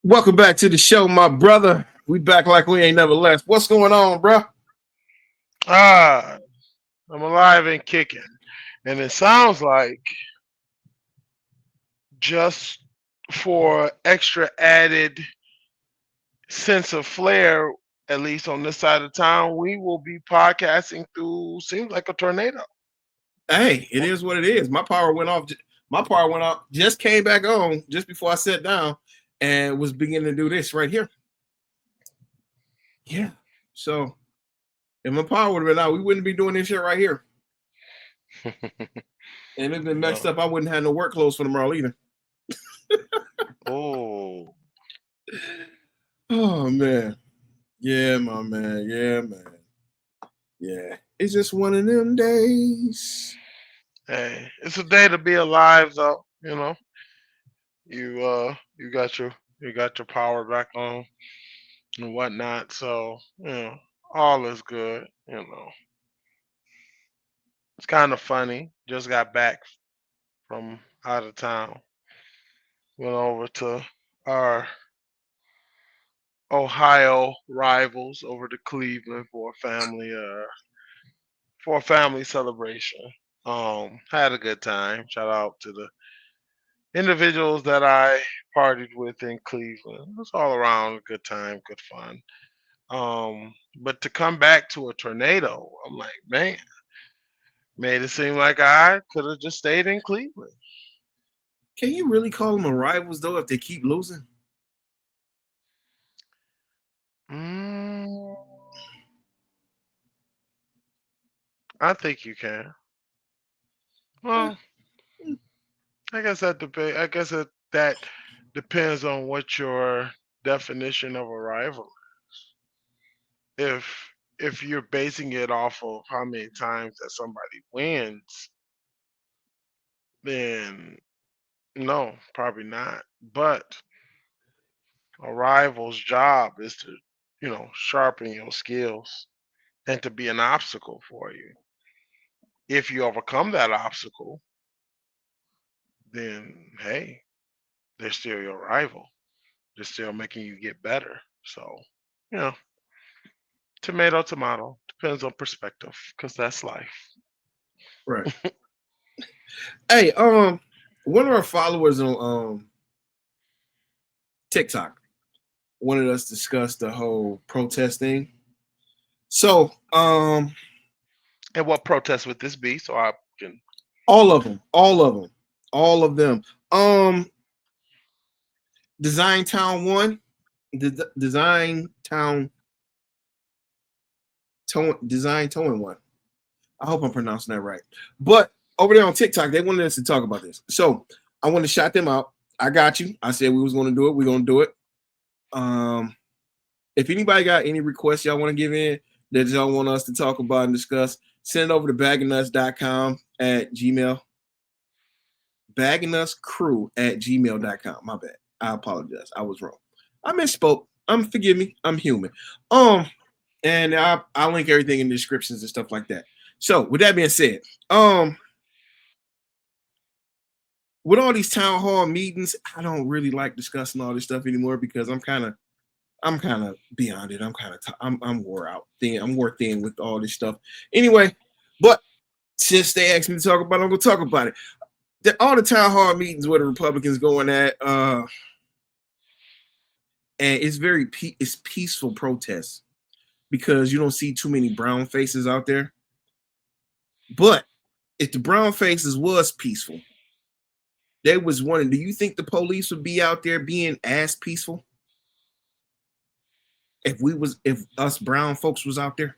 Welcome back to the show, my brother. We back like we ain't never left. What's going on, bro? Ah, I'm alive and kicking. And it sounds like just for extra added sense of flair, at least on this side of town, we will be podcasting through seems like a tornado. Hey, it is what it is. My power went off. My power went off. Just came back on just before I sat down and was beginning to do this right here. Yeah. So if my power would have been out, we wouldn't be doing this shit right here. And if it been messed No. up, I wouldn't have no work clothes for tomorrow either. Oh, Oh man. Yeah, my man. Yeah, man. Yeah. It's just one of them days. hey, it's a day to be alive, though. You got your power back on and whatnot. So all is good. It's kind of funny. Just got back from out of town. Went over to our Ohio rivals over to Cleveland for a family celebration. Had a good time. Shout out to the individuals that I partied with in Cleveland. It was all around a good time, good fun. But to come back to a tornado, I'm like, man, made it seem like I could have just stayed in Cleveland. Can you really call them rivals though if they keep losing? Mm, I think you can. Eh, Well, I guess that depends on what your definition of a rival. If you're basing it off of how many times that somebody wins, then no, probably not. But a rival's job is to, sharpen your skills and to be an obstacle for you. If you overcome that obstacle, then hey, they're still your rival. They're still making you get better. So, you know, tomato, tomato. Depends on perspective, because that's life. right. Hey, one of our followers on TikTok wanted us to discuss the whole protest thing. So, And what protest would this be? So I can. all of them, all of them, all of them. Um, Design Town one, Design Town Design Towing one. I hope I'm pronouncing that right. But over there on TikTok, they wanted us to talk about this. So I want to shout them out. I got you. I said we was going to do it. We're going to do it. Um, if anybody got any requests y'all want to give in that y'all want us to talk about and discuss, send it over to baggingnuts.com at gmail. Baggingnutscrew at gmail.com. My bad. I apologize. I was wrong. I misspoke. Forgive me. I'm human. And I'll link everything in the descriptions and stuff like that. So with that being said, with all these town hall meetings, I don't really like discussing all this stuff anymore because I'm kind of beyond it. I'm wore out thin. I'm wore thin with all this stuff. Anyway, but since they asked me to talk about it, I'm gonna talk about it. All the town hall meetings where the Republicans going at, and it's it's peaceful protests because you don't see too many brown faces out there. But if the brown faces was peaceful, they was wondering, do you think the police would be out there being as peaceful if us brown folks was out there?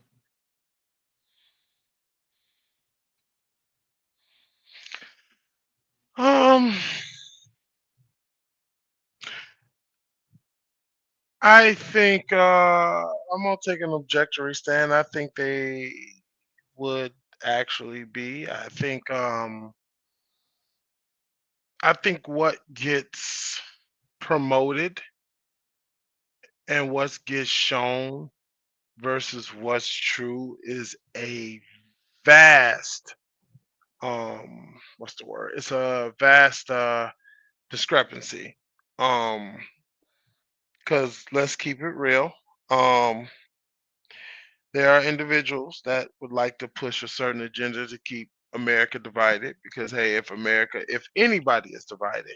Um, I think I'm gonna take an objectory stand. I think they would actually be. I think what gets promoted and what gets shown versus what's true is a vast what's the word? It's a vast discrepancy. Um because let's keep it real. Um, there are individuals that would like to push a certain agenda to keep America divided because, hey, if anybody is divided,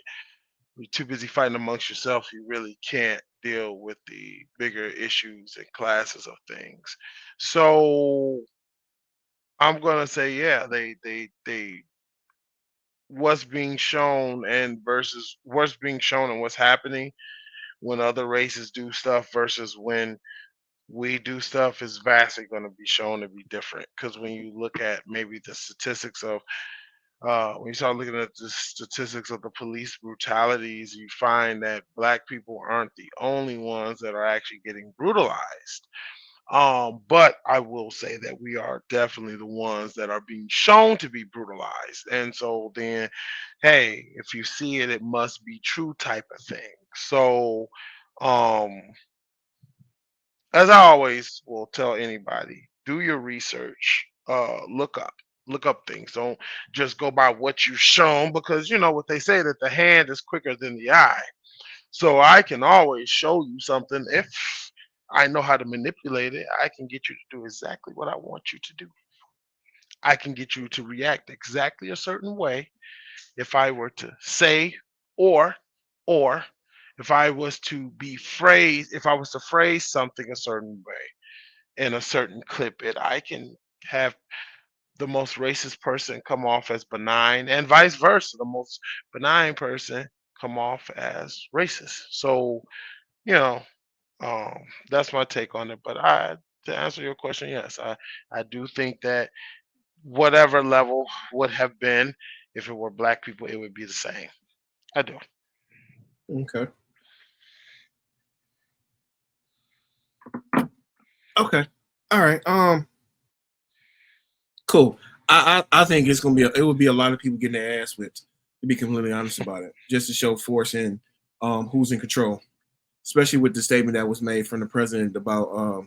you're too busy fighting amongst yourself. You really can't deal with the bigger issues and classes of things. So I'm gonna say, yeah, they what's being shown and versus what's being shown and what's happening when other races do stuff versus when we do stuff is vastly going to be shown to be different. Because when you look at maybe the statistics of when you start looking at the statistics of the police brutalities, you find that black people aren't the only ones that are actually getting brutalized. But I will say that we are definitely the ones that are being shown to be brutalized. And so then, hey, if you see it, it must be true type of thing. So, um, as I always will tell anybody, do your research. Look up things. Don't just go by what you've shown because you know what they say that the hand is quicker than the eye. So I can always show you something if I know how to manipulate it. I can get you to do exactly what I want you to do. I can get you to react exactly a certain way if I were to say or or if I was to be phrased if I was to phrase something a certain way in a certain clip it I can have the most racist person come off as benign and vice versa the most benign person come off as racist. So you know, that's my take on it. But I, to answer your question, yes, I do think that whatever level would have been if it were black people, it would be the same. I do. Okay. Okay. All right. Cool. I think it's gonna be it would be a lot of people getting their ass whipped, to be completely honest about it, just to show force and who's in control, especially with the statement that was made from the president about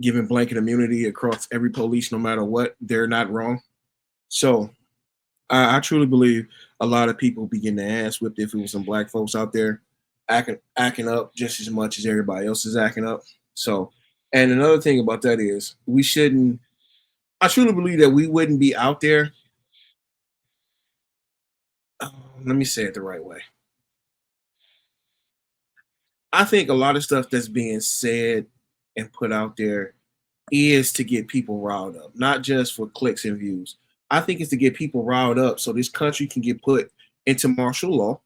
giving blanket immunity across every police, no matter what, they're not wrong. So I truly believe a lot of people be getting their ass whipped if it was some black folks out there acting up just as much as everybody else is acting up. So, and another thing about that is we shouldn't. I truly believe that we wouldn't be out there. Let me say it the right way. I think a lot of stuff that's being said and put out there is to get people riled up, not just for clicks and views. I think it's to get people riled up so this country can get put into martial law.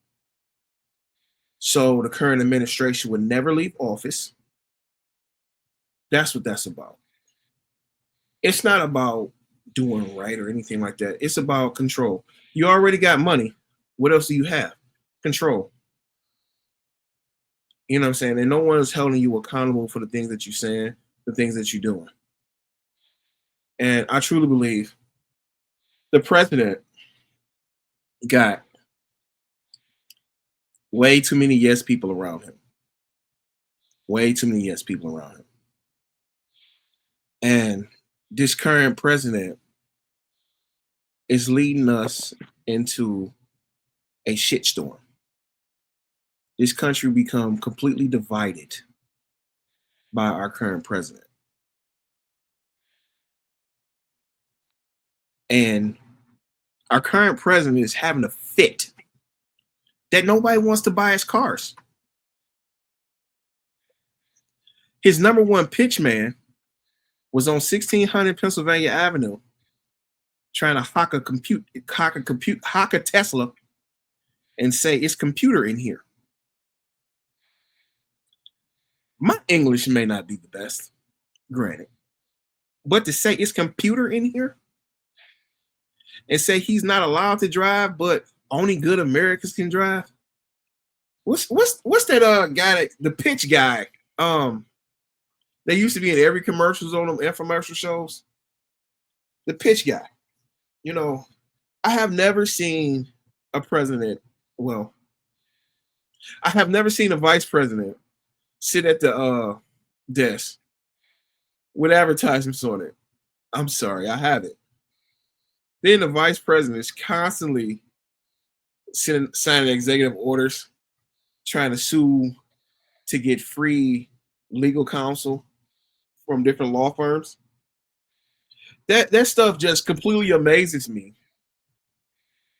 So the current administration would never leave office. That's what that's about. It's not about doing right or anything like that. It's about control. You already got money. What else do you have? Control. You know what I'm saying? And no one is holding you accountable for the things that you're saying, the things that you're doing. And I truly believe the president got way too many yes people around him. Way too many yes people around him. And this current president is leading us into a shitstorm. This country become completely divided by our current president. And our current president is having a fit that nobody wants to buy his cars. His number one pitch man was on 1600 Pennsylvania Avenue trying to hack a Tesla and say it's computer in here. My English may not be the best, granted, but to say it's computer in here and say he's not allowed to drive, but only good Americans can drive. What's that guy that the pitch guy? They used to be in every commercials on them infomercial shows. The pitch guy. You know, I have never seen a president. Well, I have never seen a vice president sit at the desk with advertisements on it. I'm sorry, I haven't. Then the vice president is constantly signing executive orders, trying to sue to get free legal counsel from different law firms. That stuff just completely amazes me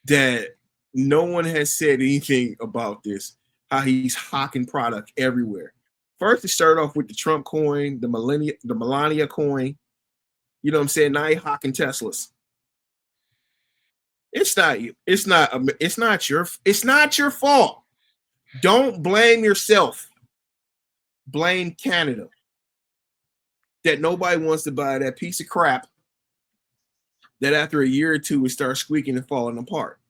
that no one has said anything about this, how he's hawking product everywhere. First, it started off with the Trump coin, the Melania coin. You know what I'm saying? Now he's hawking Teslas. It's not you. It's not your fault. Don't blame yourself. Blame Canada. That nobody wants to buy that piece of crap that after a year or two it starts squeaking and falling apart.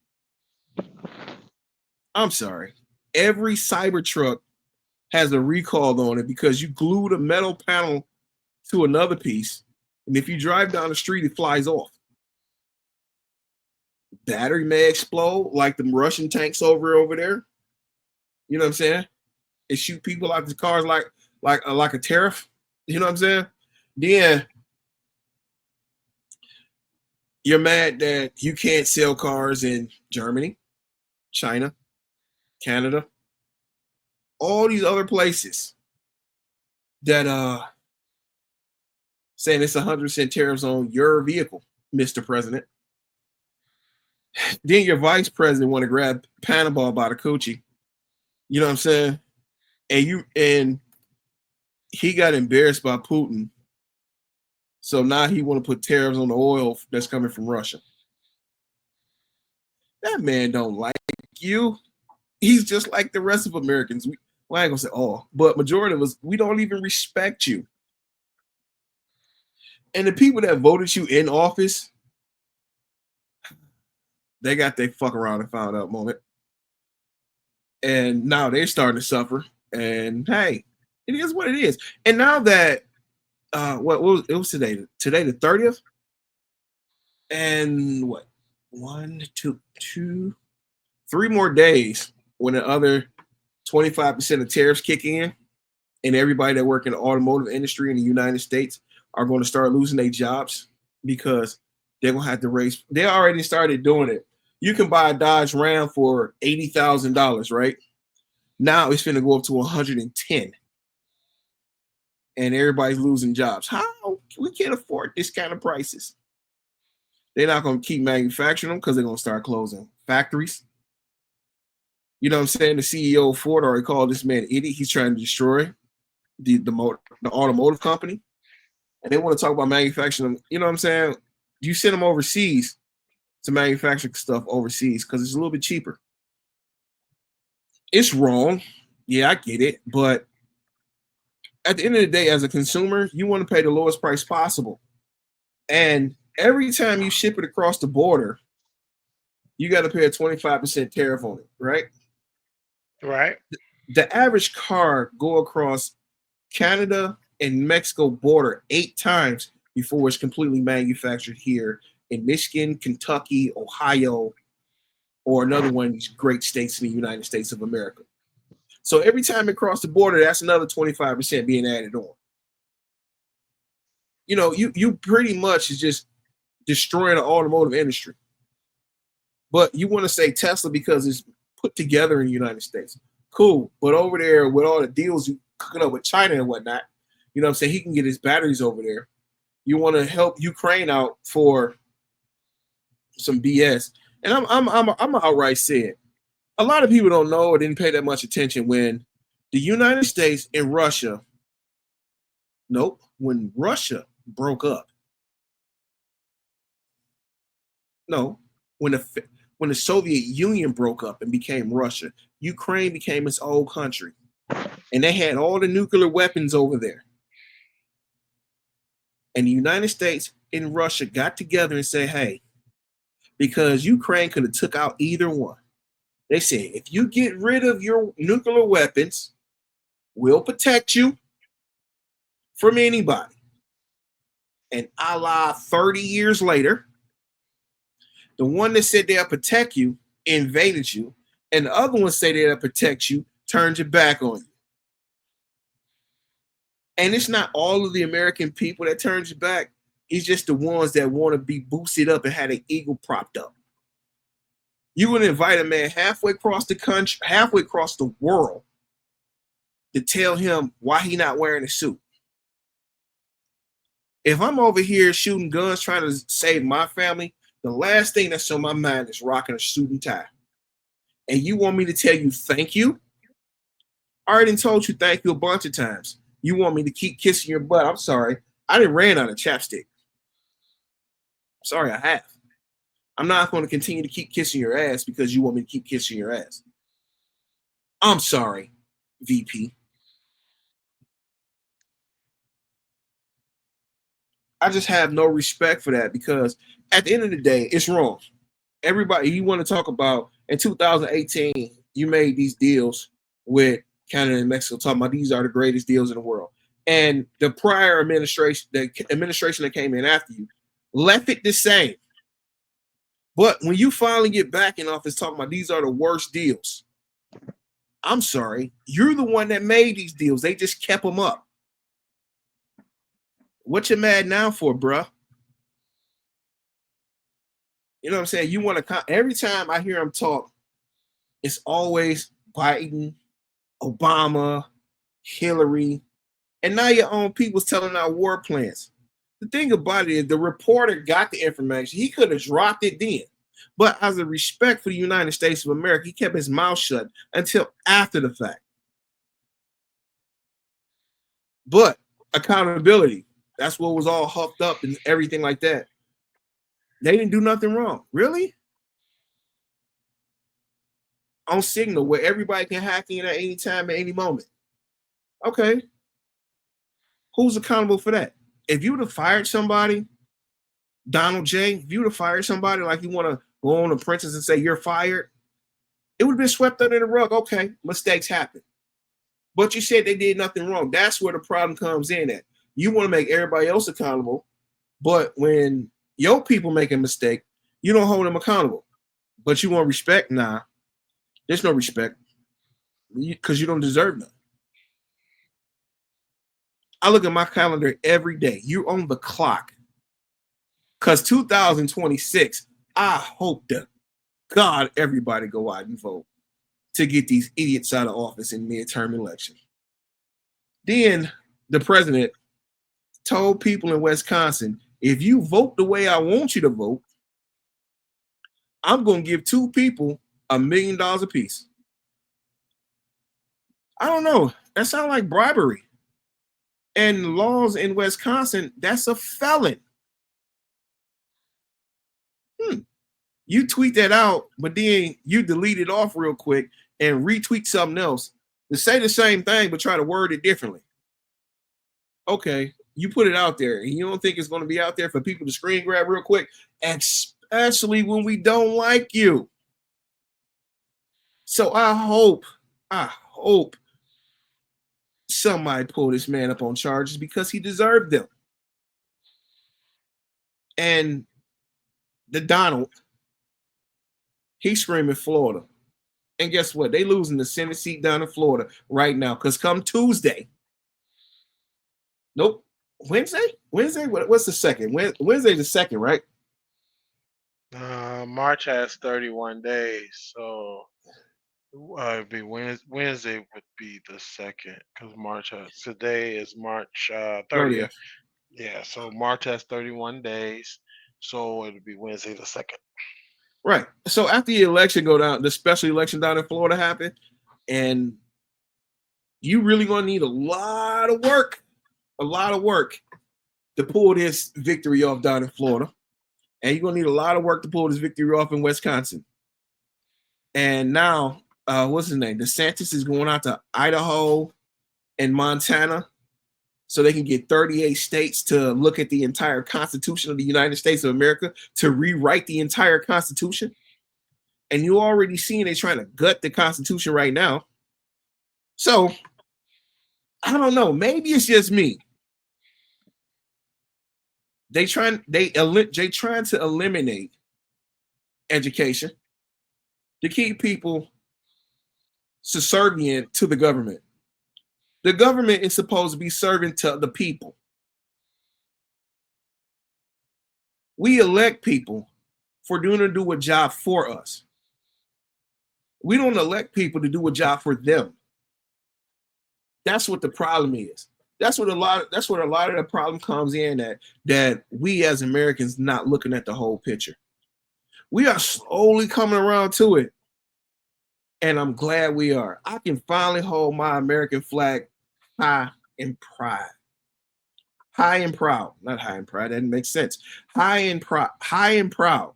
I'm sorry. Every Cybertruck has a recall on it because you glued a metal panel to another piece, and if you drive down the street, it flies off. Battery may explode like the Russian tanks over there. You know what I'm saying? It shoot people out the cars like a tariff. You know what I'm saying? Then you're mad that you can't sell cars in Germany, China, Canada, all these other places that saying it's 100% tariffs on your vehicle, Mr. President. Then your vice president want to grab Panama by the coochie. You know what I'm saying? And he got embarrassed by Putin. So now he want to put tariffs on the oil that's coming from Russia. That man don't like you. He's just like the rest of Americans. I ain't gonna say all, but majority of us, we don't even respect you. And the people that voted you in office, they got their fuck around and found out moment. And now they're starting to suffer. And hey, it is what it is. And now that what was it was today? Today the 30th. And what? 1, 2, 3 more days when the other 25% of tariffs kick in, and everybody that work in the automotive industry in the United States are going to start losing their jobs because they're going to have to raise. They already started doing it. You can buy a Dodge Ram for $80,000, right? Now it's going to go up to 110, and everybody's losing jobs. How? We can't afford this kind of prices. They're not going to keep manufacturing them because they're going to start closing factories. You know what I'm saying? The CEO of Ford already called this man an idiot. He's trying to destroy the automotive company. And they want to talk about manufacturing. You know what I'm saying? You send them overseas to manufacture stuff overseas because it's a little bit cheaper. It's wrong. Yeah, I get it. But at the end of the day, as a consumer, you want to pay the lowest price possible. And every time you ship it across the border, you got to pay a 25% tariff on it, right? Right. The average car go across Canada and Mexico border 8 times before it's completely manufactured here in Michigan, Kentucky, Ohio, or another one of these great states in the United States of America. So every time it crosses the border, that's another 25% being added on. You know, you pretty much is just destroying the automotive industry. But you want to say Tesla because it's put together in the United States. Cool. But over there with all the deals you cooking up with China and whatnot, you know what I'm saying? He can get his batteries over there. You want to help Ukraine out for some BS. And I'm outright saying, a lot of people don't know or didn't pay that much attention when the United States and Russia, when Russia broke up. No, when the Soviet Union broke up and became Russia, Ukraine became its own country. And they had all the nuclear weapons over there. And the United States and Russia got together and said, hey, because Ukraine could have took out either one. They said, if you get rid of your nuclear weapons, we'll protect you from anybody. And a la 30 years later, the one that said they'll protect you invaded you, and the other one said they'll protect you, turned your back on you. And it's not all of the American people that turns your back. It's just the ones that want to be boosted up and had an ego propped up. You would invite a man halfway across the country, halfway across the world, to tell him why he not wearing a suit. If I'm over here shooting guns trying to save my family, the last thing that's on my mind is rocking a suit and tie. And you want me to tell you thank you? I already told you thank you a bunch of times. You want me to keep kissing your butt? I'm sorry. I didn't ran out of chapstick. Sorry, I have. I'm not going to continue to keep kissing your ass because you want me to keep kissing your ass. I'm sorry, VP. I just have no respect for that because at the end of the day, it's wrong. Everybody, you want to talk about in 2018, you made these deals with Canada and Mexico, talking about these are the greatest deals in the world. And the prior administration, the administration that came in after you, left it the same. But when you finally get back in office talking about these are the worst deals, I'm sorry, you're the one that made these deals. They just kept them up. What you mad now for, bruh? You know what I'm saying? You want to, every time I hear him talk, it's always Biden, Obama, Hillary, and now your own people's telling our war plans. The thing about it is the reporter got the information. He could have dropped it then. But as a respect for the United States of America, he kept his mouth shut until after the fact. But accountability, that's what was all huffed up and everything like that. They didn't do nothing wrong. Really? On Signal, where everybody can hack in at any time, at any moment. Okay. Who's accountable for that? If you would have fired somebody, Donald J., if you would have fired somebody like you want to go on Apprentice and say you're fired, it would have been swept under the rug. Okay, mistakes happen. But you said they did nothing wrong. That's where the problem comes in at. You want to make everybody else accountable, but when your people make a mistake, you don't hold them accountable. But you want respect? Nah, there's no respect because you don't deserve none. I look at my calendar every day. You're on the clock. Because 2026, I hope to God everybody go out and vote to get these idiots out of office in midterm election. Then the president told people in Wisconsin, if you vote the way I want you to vote, I'm going to give 2 people $1 million apiece. I don't know. That sounds like bribery. And laws in Wisconsin, that's a felon. You tweet that out, but then you delete it off real quick and retweet something else to say the same thing, but try to word it differently. Okay, you put it out there, and you don't think it's going to be out there for people to screen grab real quick, especially when we don't like you. So I hope somebody pull this man up on charges because he deserved them. And the Donald, he's screaming Florida. And guess what? They losing the Senate seat down in Florida right now. Because come Tuesday, Wednesday? What's the second? Wednesday's the second, right? March has 31 days, so it'd be Wednesday would be the second because today is March 30th. Yeah, so March has 31 days, so it'd be Wednesday the 2nd. Right. So after the election go down, the special election down in Florida happened, and you really gonna need a lot of work to pull this victory off down in Florida. And you're gonna need a lot of work to pull this victory off in Wisconsin. And now, what's his name? DeSantis is going out to Idaho and Montana so they can get 38 states to look at the entire Constitution of the United States of America to rewrite the entire Constitution. And you already seen they're trying to gut the Constitution right now. So I don't know. Maybe it's just me. They trying to eliminate education to keep people subservient to the government. The government is supposed to be serving to the people. We elect people for doing to do a job for us. We don't elect people to do a job for them. That's what the problem is. That's what a lot of the problem comes in, that we as Americans not looking at the whole picture. We are slowly coming around to it, and I'm glad we are. I can finally hold my American flag high in pride. High and proud. Not high and proud, that didn't make sense. High and proud. High and proud.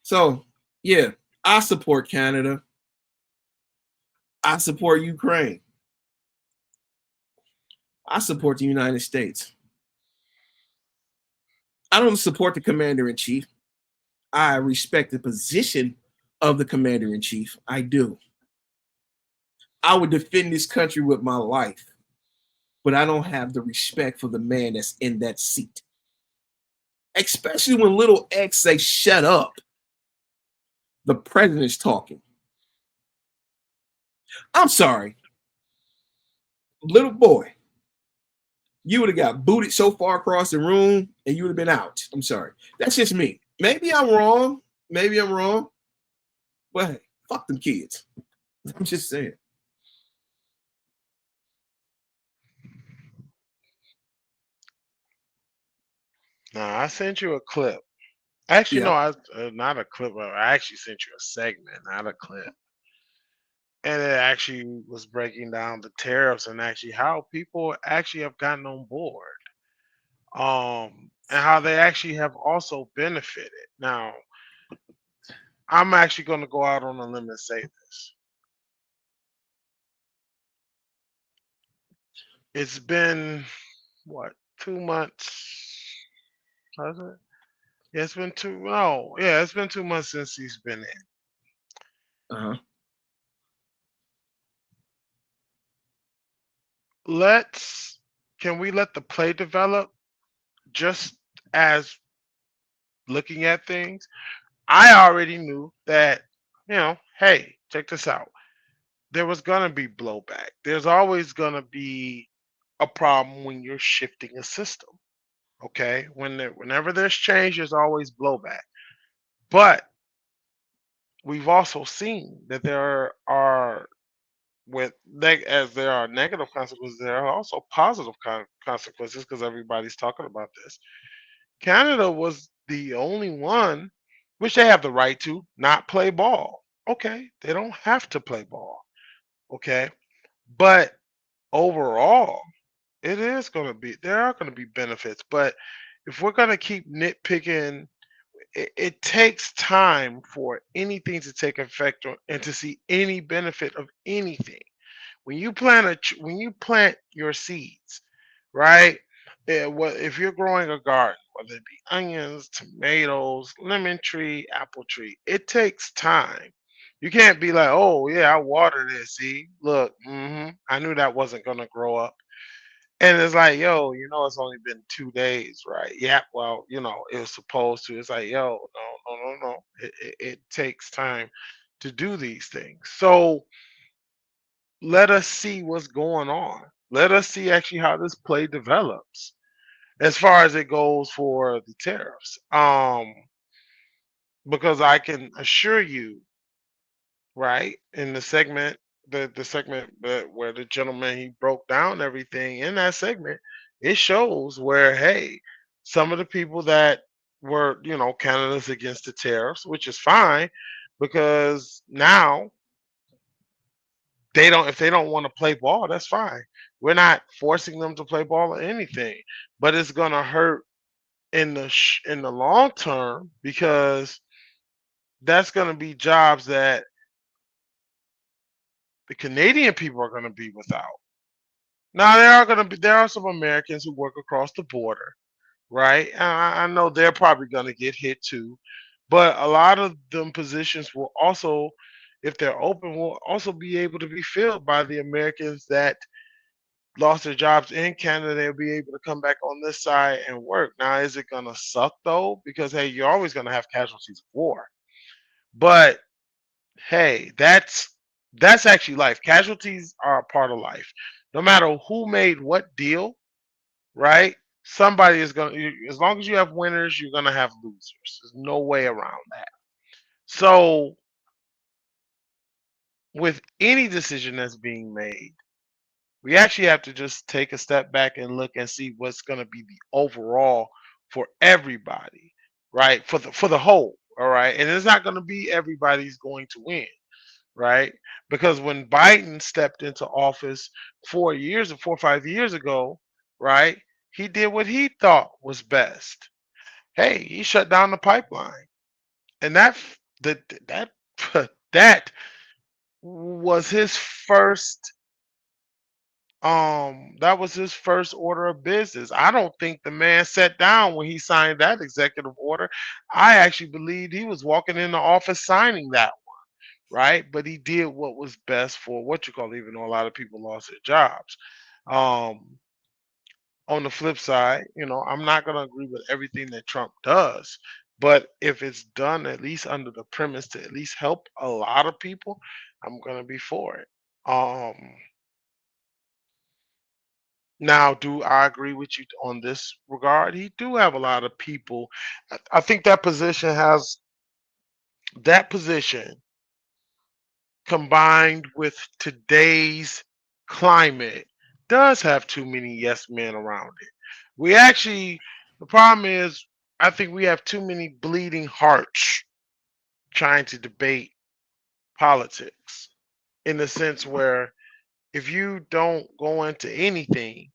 So yeah, I support Canada. I support Ukraine. I support the United States. I don't support the commander in chief. I respect the position of the commander in chief. I do. I would defend this country with my life, but I don't have the respect for the man that's in that seat. Especially when little X say, shut up. The president's talking. I'm sorry. Little boy, you would have got booted so far across the room and you would have been out. I'm sorry. That's just me. Maybe I'm wrong. Maybe I'm wrong. But hey, fuck them kids. I'm just saying. Now I sent you a clip. Actually, Yeah. no, I not a clip. I actually sent you a segment, not a clip. And it actually was breaking down the tariffs and actually how people actually have gotten on board. And how they actually have also benefited. Now, I'm actually going to go out on a limb and say this. It's been what, 2 months? Has it? Yeah, it's been two. No, yeah, it's been 2 months since he's been in. Uh-huh. Let's Can we let the play develop just as looking at things? I already knew that, hey, check this out. There was gonna be blowback. There's always gonna be a problem when you're shifting a system. Okay, whenever there's change, there's always blowback. But we've also seen that there are as there are negative consequences, there are also positive consequences because everybody's talking about this. Canada was the only one, which they have the right to, not play ball. Okay, they don't have to play ball. Okay, but overall, there are going to be benefits. But if we're going to keep nitpicking, it takes time for anything to take effect and to see any benefit of anything. When you plant your seeds, right? If you're growing a garden, whether it be onions, tomatoes, lemon tree, apple tree, it takes time. You can't be like, oh yeah, I watered it. See, look, I knew that wasn't gonna grow up. And it's like, yo, it's only been 2 days, right? Yeah, well, it was supposed to. It's like, yo, no, no, no, no. It takes time to do these things. So let us see what's going on. Let us see actually how this play develops as far as it goes for the tariffs. Because I can assure you, right, in the segment where the gentleman he broke down everything in that segment, it shows where, hey, some of the people that were, Canada's against the tariffs, which is fine because now they don't if they don't want to play ball, that's fine. We're not forcing them to play ball or anything, but it's gonna hurt in the long term because that's gonna be jobs that the Canadian people are gonna be without. Now there are some Americans who work across the border, right? And I know they're probably gonna get hit too, but a lot of them positions will also, if they're open, will also be able to be filled by the Americans that lost their jobs in Canada. They'll be able to come back on this side and work. Now, is it gonna suck though? Because hey, you're always gonna have casualties of war. But hey, that's actually life. Casualties are a part of life. No matter who made what deal, right? Somebody is as long as you have winners, you're gonna have losers. There's no way around that. So with any decision that's being made, we actually have to just take a step back and look and see what's going to be the overall for everybody, right? For the whole, all right? And it's not going to be everybody's going to win, right? Because when Biden stepped into office 4 years or 4 or 5 years ago, right? He did what he thought was best. Hey, he shut down the pipeline, and that that was his first that was his first order of business. I don't think the man sat down when he signed that executive order. I actually believed he was walking in the office signing that, right? But he did what was best for what you call, even though a lot of people lost their jobs. Um, on the flip side, I'm not going to agree with everything that Trump does, but if it's done at least under the premise to at least help a lot of people, I'm going to be for it. Um, Now, do I agree with you on this regard? He do have a lot of people. I think that position combined with today's climate does have too many yes men around it. We actually, the problem is, I think we have too many bleeding hearts trying to debate politics in the sense where if you don't go into anything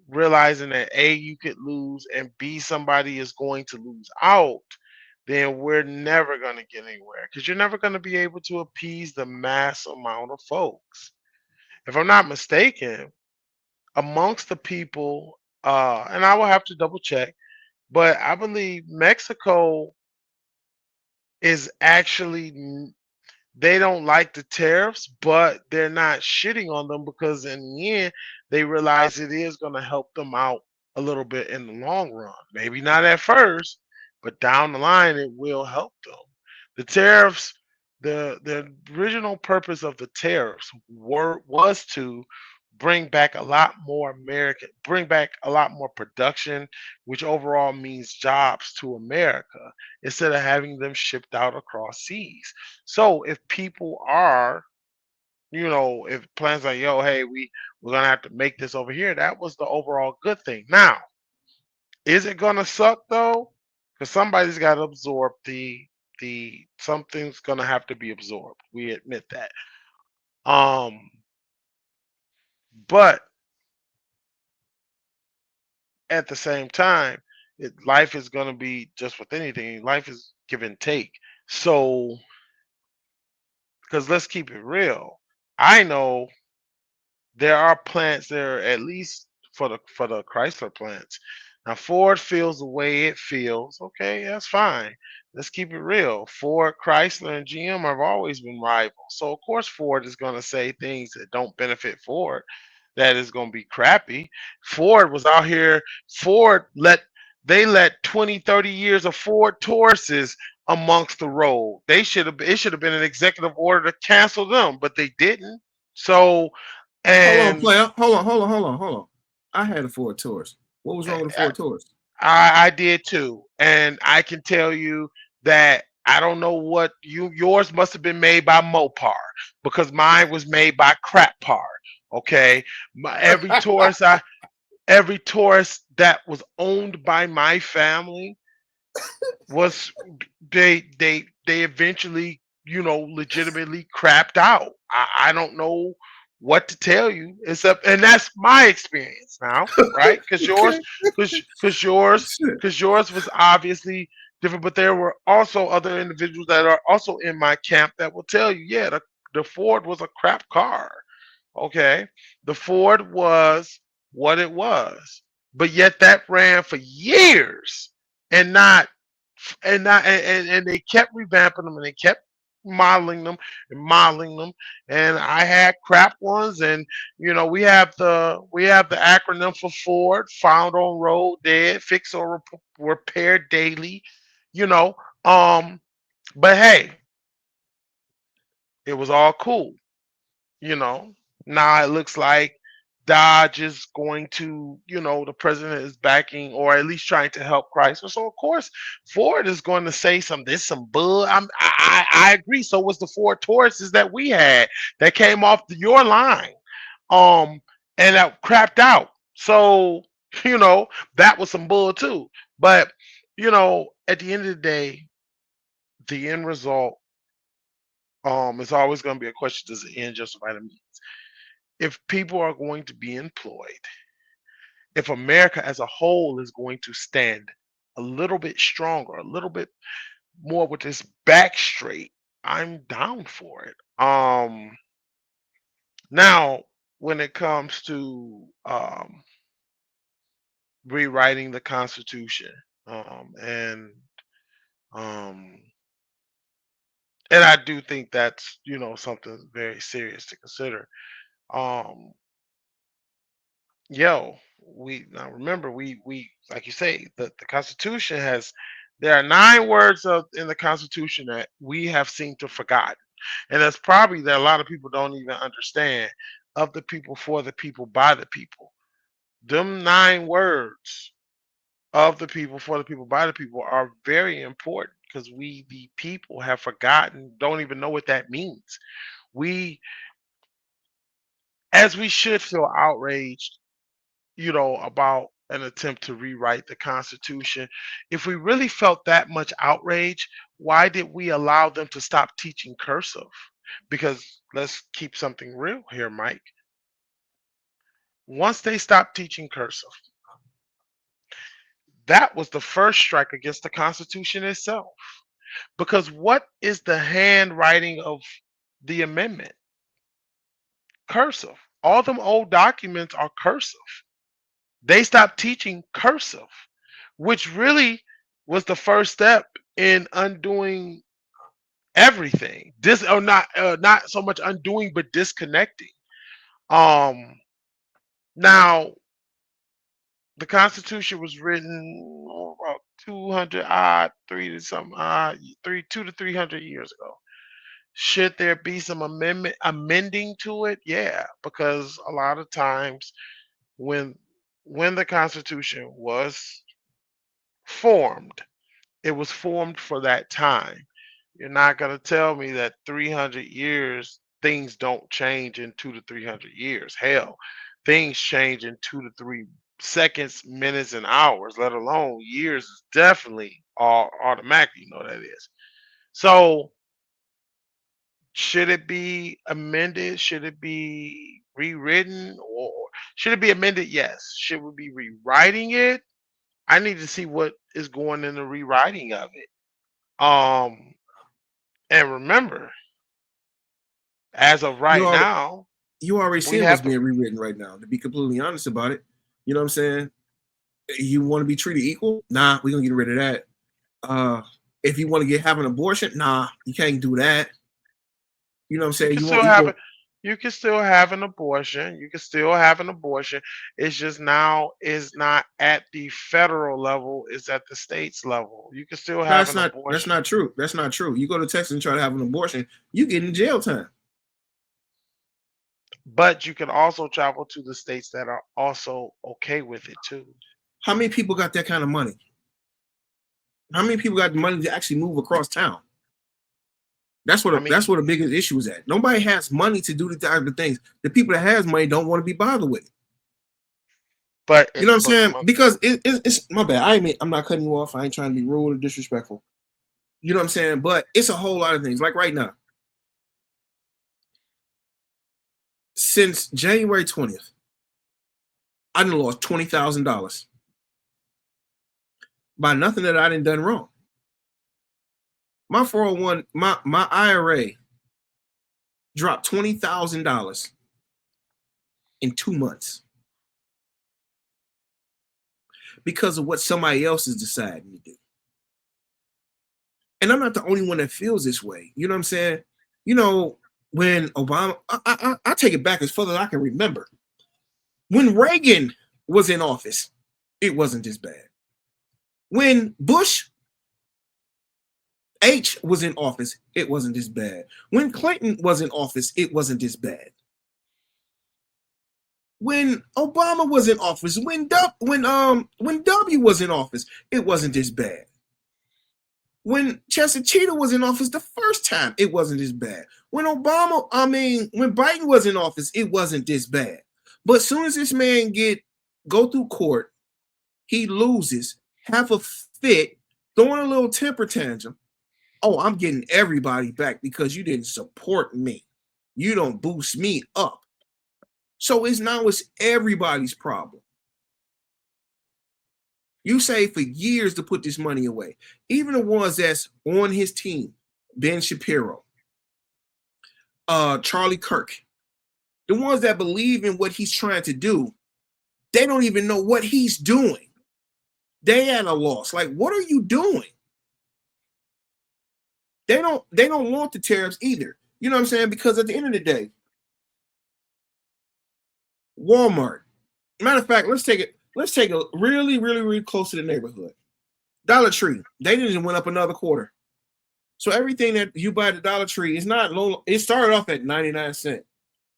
realizing that A, you could lose, and B, somebody is going to lose out, then we're never going to get anywhere because you're never going to be able to appease the mass amount of folks. If I'm not mistaken, amongst the people, and I will have to double check, but I believe Mexico is actually they don't like the tariffs, but they're not shitting on them because in the end, they realize it is going to help them out a little bit in the long run. Maybe not at first, but down the line, it will help them. The tariffs, the original purpose of the tariffs was to bring back a lot more production, which overall means jobs to America instead of having them shipped out across seas. So if people are, if plans like, yo, hey, we're gonna have to make this over here, that was the overall good thing. Now, is it gonna suck though? Because somebody's got to absorb the something's gonna have to be absorbed. We admit that. Um, but at the same time, life is gonna be just with anything. Life is give and take. So, because let's keep it real, I know there are plants there at least for the Chrysler plants. Now Ford feels the way it feels. Okay, that's fine. Let's keep it real. Ford, Chrysler, and GM have always been rivals. So of course Ford is going to say things that don't benefit Ford. That is going to be crappy. Ford was out here. Ford let 20, 30 years of Ford Tauruses amongst the road. It should have been an executive order to cancel them, but they didn't. So Hold on, and player. Hold on. I had a Ford Taurus. What was wrong with the I, Ford Taurus? I did too, and I can tell you that I don't know what yours must have been made by Mopar because mine was made by Crap Par. Okay, every Taurus that was owned by my family was they eventually legitimately crapped out. I don't know what to tell you except, and that's my experience now, right? Because yours Okay. because yours Shit. because yours was obviously different, but there were also other individuals that are also in my camp that will tell you, yeah, the Ford was a crap car. Okay, the Ford was what it was, but yet that ran for years and not and they kept revamping them and they kept modeling them, and I had crap ones, and we have the acronym for Ford: found on road, dead, fix or repair daily, you know. Um, but hey, it was all cool, you know. Now it looks like Dodge is going to, the president is backing or at least trying to help Chrysler. So of course, Ford is going to say some this some bull. I agree. So was the Ford Tauruses that we had that came off your line, um, and that crapped out. So that was some bull too. But at the end of the day, the end result is always going to be a question: does the end justify the means? If people are going to be employed, if America as a whole is going to stand a little bit stronger, a little bit more with this back straight, I'm down for it. Now when it comes to rewriting the Constitution, and um, and I do think that's something very serious to consider. Um, Yo, we now remember we like you say the Constitution has there are 9 words in the Constitution that we have seemed to forgotten, and that's probably that a lot of people don't even understand. Of the people, for the people, by the people. Them 9 words, of the people, for the people, by the people, are very important because we the people have forgotten, don't even know what that means. We as we should feel outraged about an attempt to rewrite the Constitution. If we really felt that much outrage, why did we allow them to stop teaching cursive? Because let's keep something real here, Mike. Once they stopped teaching cursive, that was the first strike against the Constitution itself. Because what is the handwriting of the amendment? Cursive. All them old documents are cursive. They stopped teaching cursive, which really was the first step in undoing everything. This or not so much undoing, but disconnecting. Um, Now the Constitution was written about 200 odd, three to some odd, 200 to 300 years ago. Should there be some amending to it? Yeah, because a lot of times when the Constitution was formed, it was formed for that time. You're not going to tell me that 300 years things don't change in 2 to 300 years. Hell, things change in 2 to 3 seconds, minutes, and hours, let alone years. Is definitely all automatic. You know that is. So, should it be amended? Should it be rewritten? Or should it be amended? Yes. Should we be rewriting it? I need to see what is going in the rewriting of it. Um, and remember, as of You right already now, you already we seeing what's have to. being rewritten right now. To be completely honest about it, you know what I'm saying? You want to be treated equal? Nah, we're gonna get rid of that. Uh, if you want to have an abortion, nah, you can't do that. You know what I'm You saying? can You want still have it. equal. You can still have an abortion. You can still have an abortion. It's just now is not at the federal level. It's at the state's level. You can still No, have that's an not that's abortion, not true. That's not true. You go to Texas and try to have an abortion, you get in jail time. but you can also travel to the states that are also okay with it too. How many people got that kind of money? How many people got the money to actually move across town? I mean, That's what the biggest issue is at. Nobody has money to do the type of things. The people that has money don't want to be bothered with it. but You know what I'm but saying? Because it's my bad. I'm not cutting you off. I ain't trying to be rude or disrespectful. You know what I'm saying? But it's a whole lot of things. Like right now, since January 20th, I done lost $20,000 by nothing that I didn't done wrong. My 401, my IRA dropped $20,000 in 2 months because of what somebody else is deciding to do. And I'm not the only one that feels this way. You know what I'm saying? You know, when Obama, I take it back as far as I can remember. When Reagan was in office, it wasn't this bad. When Bush H was in office, it wasn't this bad. When Clinton was in office, it wasn't this bad. When Obama was in office, when W was in office, it wasn't this bad. When Chester Cheetah was in office the first time, it wasn't this bad. When Biden was in office, it wasn't this bad. But as soon as this man go through court, he loses, have a fit, throwing a little temper tantrum. Oh, I'm getting everybody back because you didn't support me. You don't boost me up. So it's everybody's problem. You saved for years to put this money away. Even the ones that's on his team, Ben Shapiro, Charlie Kirk, the ones that believe in what he's trying to do, they don't even know what he's doing. They at a loss. Like, what are you doing? They don't want the tariffs either. You know what I'm saying? Because at the end of the day, Walmart. Matter of fact, let's take a really, really, really close to the neighborhood. Dollar Tree. They didn't went up another quarter. So everything that you buy at the Dollar Tree is not low. It started off at 99 cents.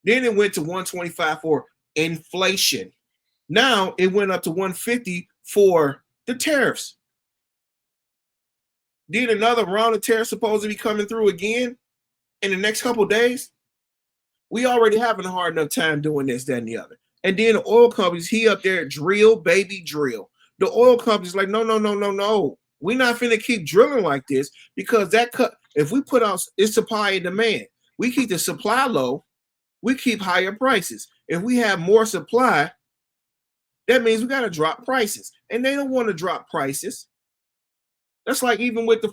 Then it went to 125 for inflation. Now it went up to 150 for the tariffs. Then another round of tariffs supposed to be coming through again in the next couple of days. We already having a hard enough time doing this, that, and the other. And then the oil companies, he up there, drill, baby, drill. The oil companies like, no. We're not finna keep drilling like this because if we put out, it's supply and demand. We keep the supply low, we keep higher prices. If we have more supply, that means we got to drop prices. And they don't want to drop prices. That's like even with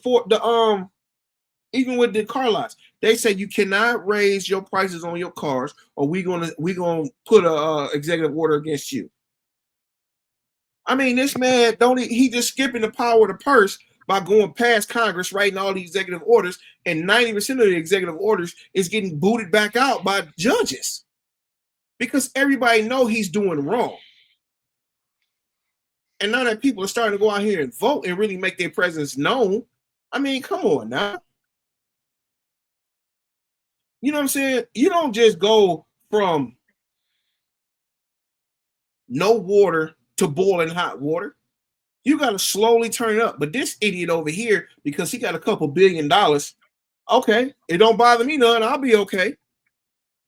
even with the car lots, they say you cannot raise your prices on your cars, or we gonna put a executive order against you. I mean, this man he just skipping the power of the purse by going past Congress, writing all these executive orders, and 90% of the executive orders is getting booted back out by judges because everybody know he's doing wrong. And now that people are starting to go out here and vote and really make their presence known, I mean, come on now. You know what I'm saying? You don't just go from no water to boiling hot water. You got to slowly turn it up. But this idiot over here, because he got a couple $1 billion, okay, it don't bother me none. I'll be okay.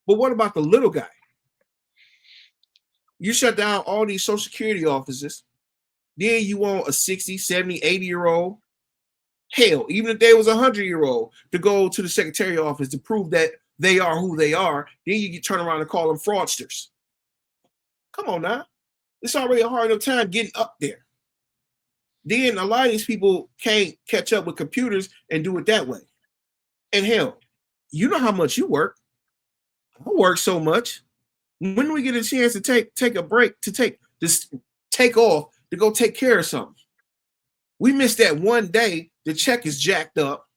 But what about the little guy? You shut down all these Social Security offices. Then you want a 60, 70, 80-year-old. Hell, even if they was a 100-year-old to go to the Secretary office to prove that they are who they are, then you turn around and call them fraudsters. Come on now. It's already a hard enough time getting up there. Then a lot of these people can't catch up with computers and do it that way. And hell, you know how much you work. I work so much. When do we get a chance to take a break, to take off to go take care of something? We missed that one day. The check is jacked up.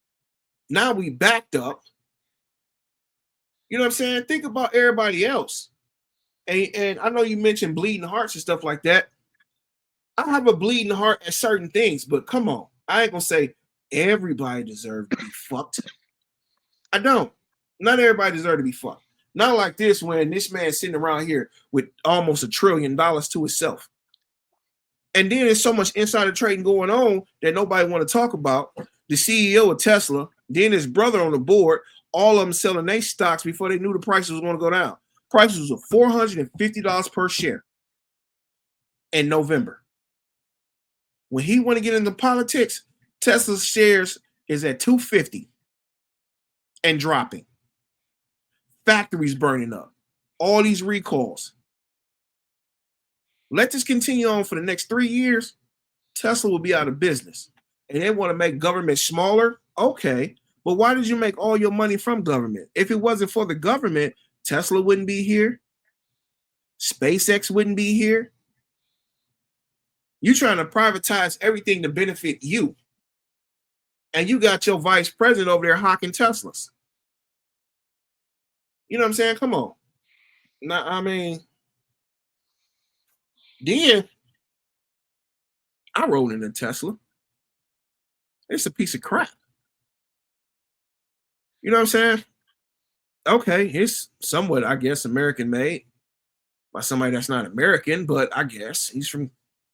Now we backed up. You know what I'm saying? Think about everybody else. And I know you mentioned bleeding hearts and stuff like that. I have a bleeding heart at certain things, but come on. I ain't going to say everybody deserves to be fucked. I don't. Not everybody deserves to be fucked. Not like this when this man's sitting around here with almost $1 trillion to himself. And then there's so much insider trading going on that nobody want to talk about. The CEO of Tesla, then his brother on the board, all of them selling their stocks before they knew the prices was going to go down. Prices was $450 per share in November. When he want to get into politics, Tesla's shares is at $250 and dropping. Factories burning up. All these recalls. Let this continue on for the next 3 years. Tesla will be out of business. And they want to make government smaller. Okay. But why did you make all your money from government? If it wasn't for the government, Tesla wouldn't be here. SpaceX wouldn't be here. You're trying to privatize everything to benefit you. And you got your vice president over there hawking Teslas. You know what I'm saying? Come on. Now, I mean, then I rolled in a Tesla. It's a piece of crap. You know what I'm saying? Okay, it's somewhat, I guess, American made. by somebody that's not American, but I guess he's from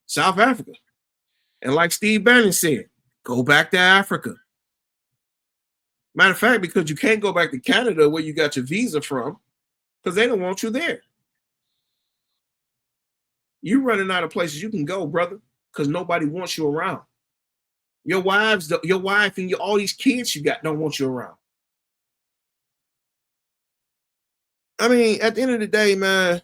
South Africa. And like Steve Bannon said, go back to Africa. Matter of fact, because you can't go back to Canada where you got your visa from, because they don't want you there. You running out of places you can go, brother, because nobody wants you around. Your wife and all these kids you got don't want you around. I mean, at the end of the day, man,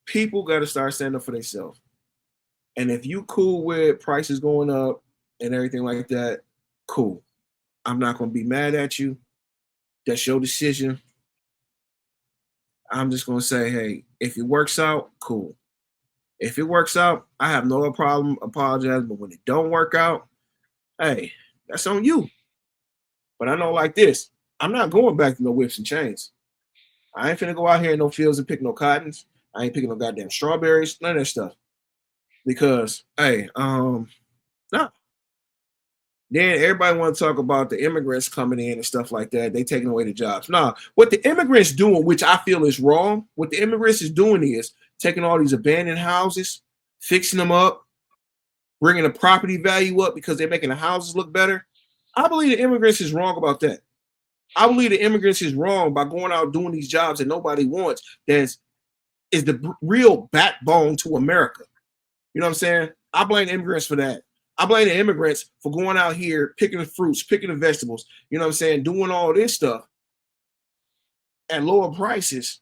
people got to start standing up for themselves. And if you cool with prices going up and everything like that, cool. I'm not going to be mad at you. That's your decision. I'm just going to say, hey, if it works out, cool. If it works out, I have no problem apologizing. But when it don't work out, hey, that's on you. But I know like this, I'm not going back to no whips and chains. I ain't finna go out here in no fields and pick no cottons. I ain't picking no goddamn strawberries, none of that stuff. Because, hey, nah. Then everybody want to talk about the immigrants coming in and stuff like that. They taking away the jobs. Nah, what the immigrants doing, which I feel is wrong, what the immigrants is doing is taking all these abandoned houses, fixing them up, bringing the property value up because they're making the houses look better. I believe the immigrants is wrong about that. I believe the immigrants is wrong by going out doing these jobs that nobody wants. That is the real backbone to America. You know what I'm saying? I blame the immigrants for that. I blame the immigrants for going out here, picking the fruits, picking the vegetables, you know what I'm saying, doing all this stuff at lower prices.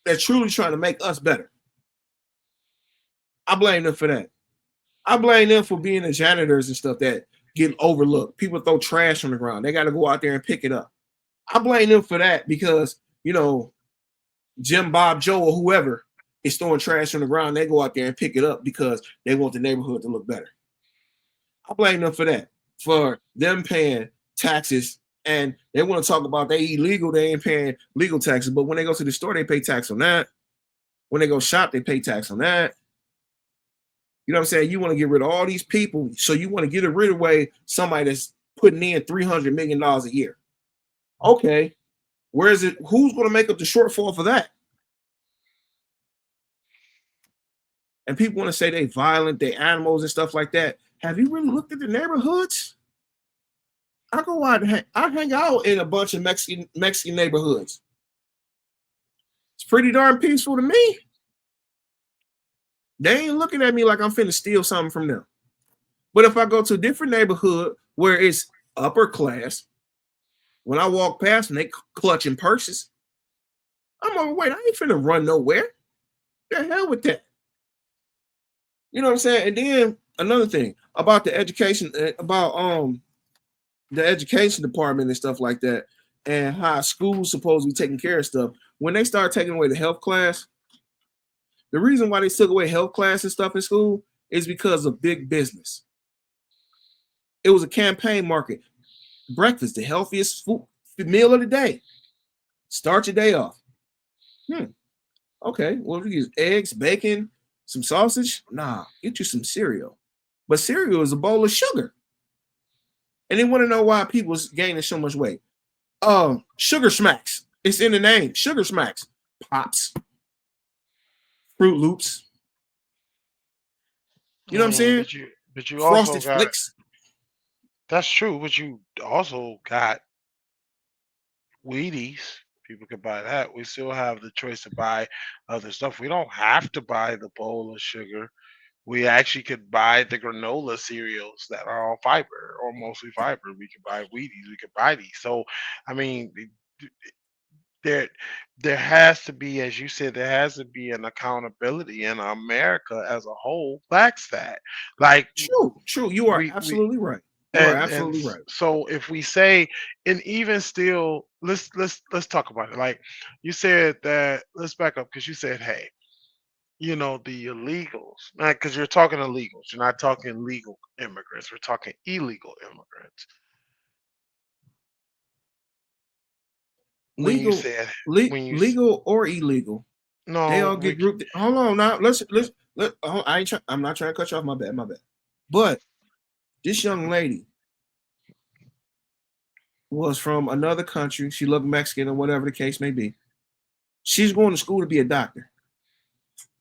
They're truly trying to make us better. I blame them for that. I blame them for being the janitors and stuff that get overlooked. People throw trash on the ground. They got to go out there and pick it up. I blame them for that because, you know, Jim, Bob, Joe, or whoever is throwing trash on the ground. They go out there and pick it up because they want the neighborhood to look better. I blame them for that, for them paying taxes. And they want to talk about they illegal, they ain't paying legal taxes. But when they go to the store, they pay tax on that. When they go shop, they pay tax on that. You know what I'm saying? You want to get rid of all these people. So you want to get rid of somebody that's putting in $300 million a year. Okay. Where is it? Who's going to make up the shortfall for that? And people want to say they violent, they animals and stuff like that. Have you really looked at the neighborhoods? I go out and I hang out in a bunch of Mexican neighborhoods. It's pretty darn peaceful to me. They ain't looking at me like I'm finna steal something from them. But if I go to a different neighborhood where it's upper class, when I walk past them, they clutching purses. I'm like, wait, I ain't finna run nowhere. The hell with that. You know what I'm saying? And then another thing about the education, about the education department and stuff like that, and how schools supposed to be taking care of stuff. When they start taking away the health class, the reason why they took away health class and stuff in school is because of big business. It was a campaign market. Breakfast, the healthiest food, meal of the day. Start your day off. Okay, well, we use eggs, bacon, some sausage. Nah, get you some cereal. But cereal is a bowl of sugar. And they want to know why people's gaining so much weight. Sugar smacks. It's in the name. Sugar smacks. Pops. Fruit Loops. You know what I'm saying? But you also Frosted got, Flakes. that's true, but you also got Wheaties. People can buy that. We still have the choice to buy other stuff. We don't have to buy the bowl of sugar. We actually could buy the granola cereals that are all fiber or mostly fiber. We could buy Wheaties. We could buy these. So, I mean, there there has to be, as you said, there has to be an accountability, and America as a whole lacks that. Like True. You are we absolutely right. You are and absolutely right. so if we say, and even still, let's talk about it. Like you said that, let's back up because you said, hey, the illegals, because you're talking illegals, you're not talking legal immigrants, we're talking illegal immigrants. When you Legal, said, legal or illegal, they no, all get grouped. Hold on now. I'm not trying to cut you off. My bad. But this young lady, was from another country. She looked Mexican or whatever the case may be. She's going to school to be a doctor.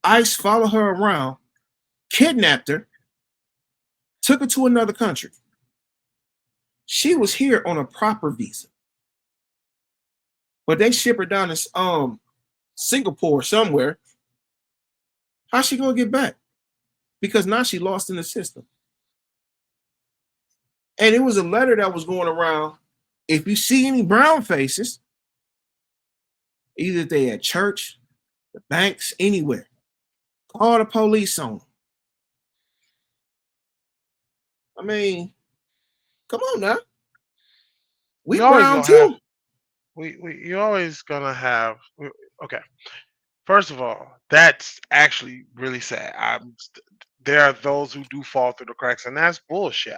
ICE followed her around, kidnapped her, took her to another country. She was here on a proper visa, but they ship her down to Singapore somewhere. How's she gonna get back? Because now she lost in the system. And it was a letter that was going around. If you see any brown faces, either they at church, the banks, anywhere, call the police on them. I mean, come on now. We You always brown gonna have too. you're always gonna have okay. First of all, that's actually really sad. There are those who do fall through the cracks, and that's bullshit.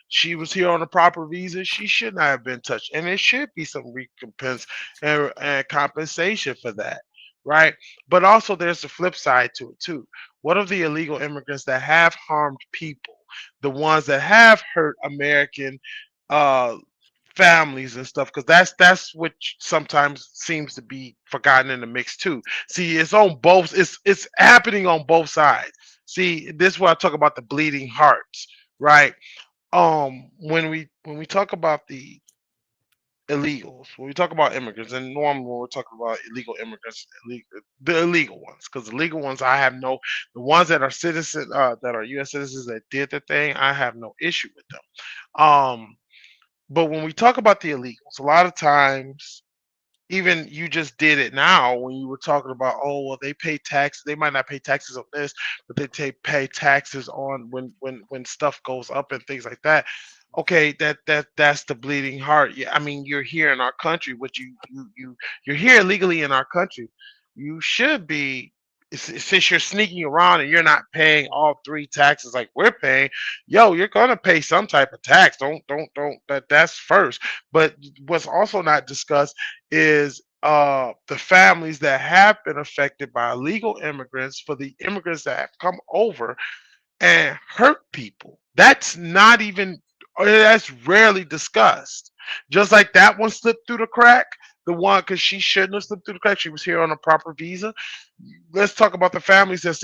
She was here on a proper visa. She should not have been touched, and there should be some recompense and compensation for that, right? But also, there's the flip side to it too. What of the illegal immigrants that have harmed people, the ones that have hurt American uh, families and stuff? Because that's what sometimes seems to be forgotten in the mix too. See, it's on both. It's happening on both sides. See, this is where I talk about the bleeding hearts, right? When we talk about the illegals, when we talk about immigrants, and normally when we're talking about illegal immigrants, the illegal ones, because the legal ones, I have no, the ones that are citizens, that are U.S. citizens that did the thing, I have no issue with them. But when we talk about the illegals, a lot of times, even you just did it now when you were talking about, oh well, they pay tax. They might not pay taxes on this, but they pay taxes on when stuff goes up and things like that. Okay, that's the bleeding heart. Yeah, I mean, you're here in our country. What you're here illegally in our country. You should be, since you're sneaking around and you're not paying all three taxes like we're paying. Yo, you're gonna pay some type of tax. Don't that's first. But what's also not discussed is the families that have been affected by illegal immigrants, for the immigrants that have come over and hurt people. That's not even, that's rarely discussed. Just like that one slipped through the crack, the one, because she shouldn't have slipped through the crack. She was here on a proper visa. Let's talk about the families that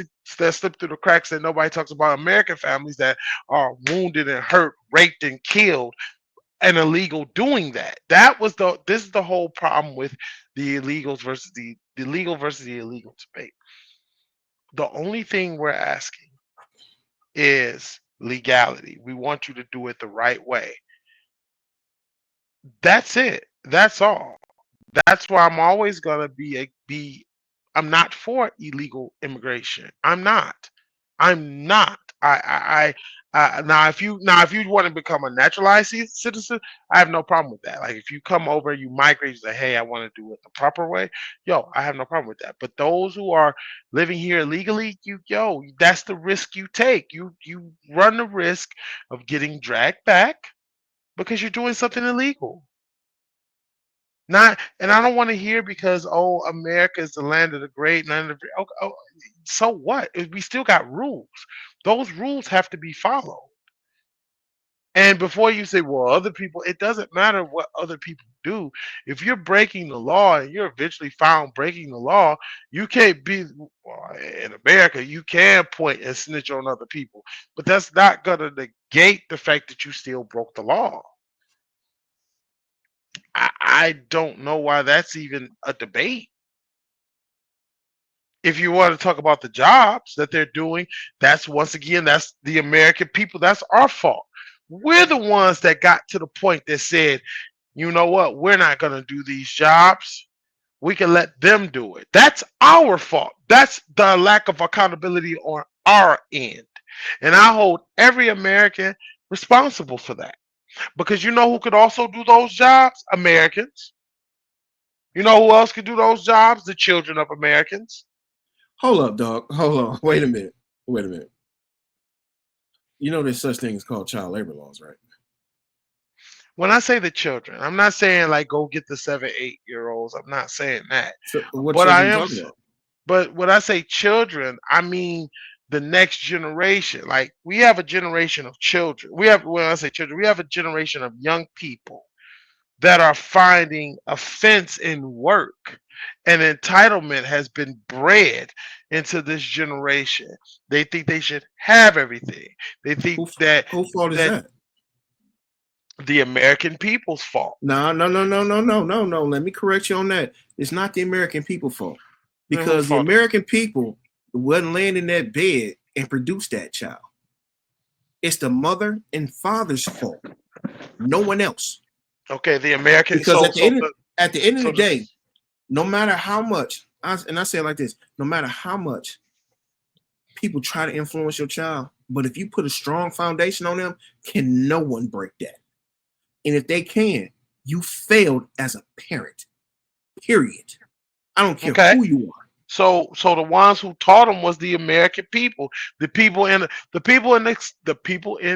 slipped through the cracks that nobody talks about. American families that are wounded and hurt, raped and killed, and illegal doing that. That was the this is the whole problem with the illegals versus the legal versus the illegal debate. The only thing we're asking is legality. We want you to do it the right way. That's it. That's all. That's why I'm always gonna be. I'm not for illegal immigration. I'm not. I'm not. Now if you want to become a naturalized citizen, I have no problem with that. Like if you come over, you migrate, you say, hey, I want to do it the proper way. Yo, I have no problem with that. But those who are living here illegally, that's the risk you take. You run the risk of getting dragged back because you're doing something illegal. Not, and I don't want to hear because, oh, America is the land of the great, land of the, so what? We still got rules. Those rules have to be followed. And before you say, well, other people, it doesn't matter what other people do. If you're breaking the law and you're eventually found breaking the law, you can't be, well, in America, you can point and snitch on other people, but that's not going to negate the fact that you still broke the law. I don't know why that's even a debate. If you want to talk about the jobs that they're doing, that's, once again, that's the American people. That's our fault. We're the ones that got to the point that said, you know what, we're not going to do these jobs. We can let them do it. That's our fault. That's the lack of accountability on our end. And I hold every American responsible for that. Because you know who could also do those jobs? Americans. You know who else could do those jobs? The children of Americans. Hold up, dog. Hold on. Wait a minute. Wait a minute. You know there's such things called child labor laws, right? When I say the children, I'm not saying like go get the 7, 8 year olds. I'm not saying that. So what But I children you am. talking about? But when I say children, I mean the next generation. Like we have a generation of children. We have, when I say children, we have a generation of young people that are finding offense in work. And entitlement has been bred into this generation. They think they should have everything. They think Who that who fault is that that? the American people's fault. No, no, no, no, no, no, no, no. Let me correct you on that. It's not the American people fault Then whose because the fault? American people wasn't laying in that bed and produced that child. It's the mother and father's fault. No one else. Okay, the American. Because at the end of So the the, day, no matter how much, and I say it like this, no matter how much people try to influence your child, but if you put a strong foundation on them, can no one break that? And if they can, you failed as a parent. Period. I don't care okay. who you are. So the ones who taught them was the American people, the people in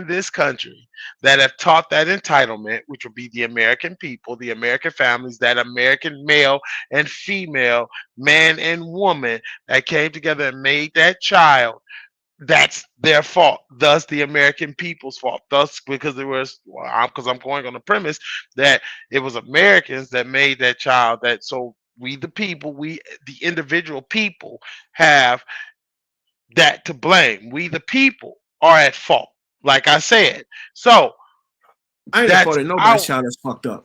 this country that have taught that entitlement, which would be the American people, the American families, that American male and female, man and woman that came together and made that child. That's their fault. Thus, the American people's fault. Thus, because it was, because I'm going on the premise that it was Americans that made that child. That so we, the people, we the individual people, have that to blame. We, the people, are at fault. Like I said, so I ain't a that's fault at nobody's our child that's fucked up.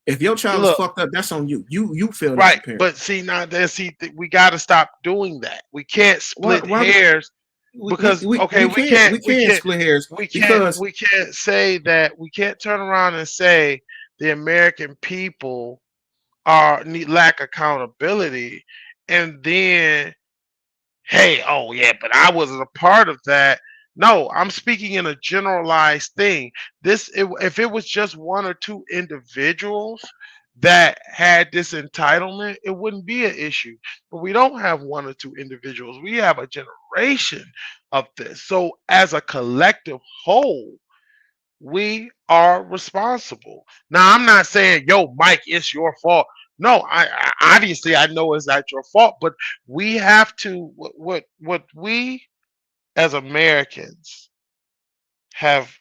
If your child is look. fucked up, that's on you. You failed as a Right, parent. but see now, we got to stop doing that. We can't Why? split Why hairs because okay, we can't split hairs because we can't say that. We can't turn around and say the American people are lack accountability, and then hey, oh yeah, but I wasn't a part of that. No, I'm speaking in a generalized thing. If it was just one or two individuals that had this entitlement, it wouldn't be an issue. But we don't have one or two individuals. We have a generation of this. So as a collective whole, we are responsible. Now, I'm not saying, yo, Mike, it's your fault. No, obviously I know it's not your fault, but we have to what we as Americans have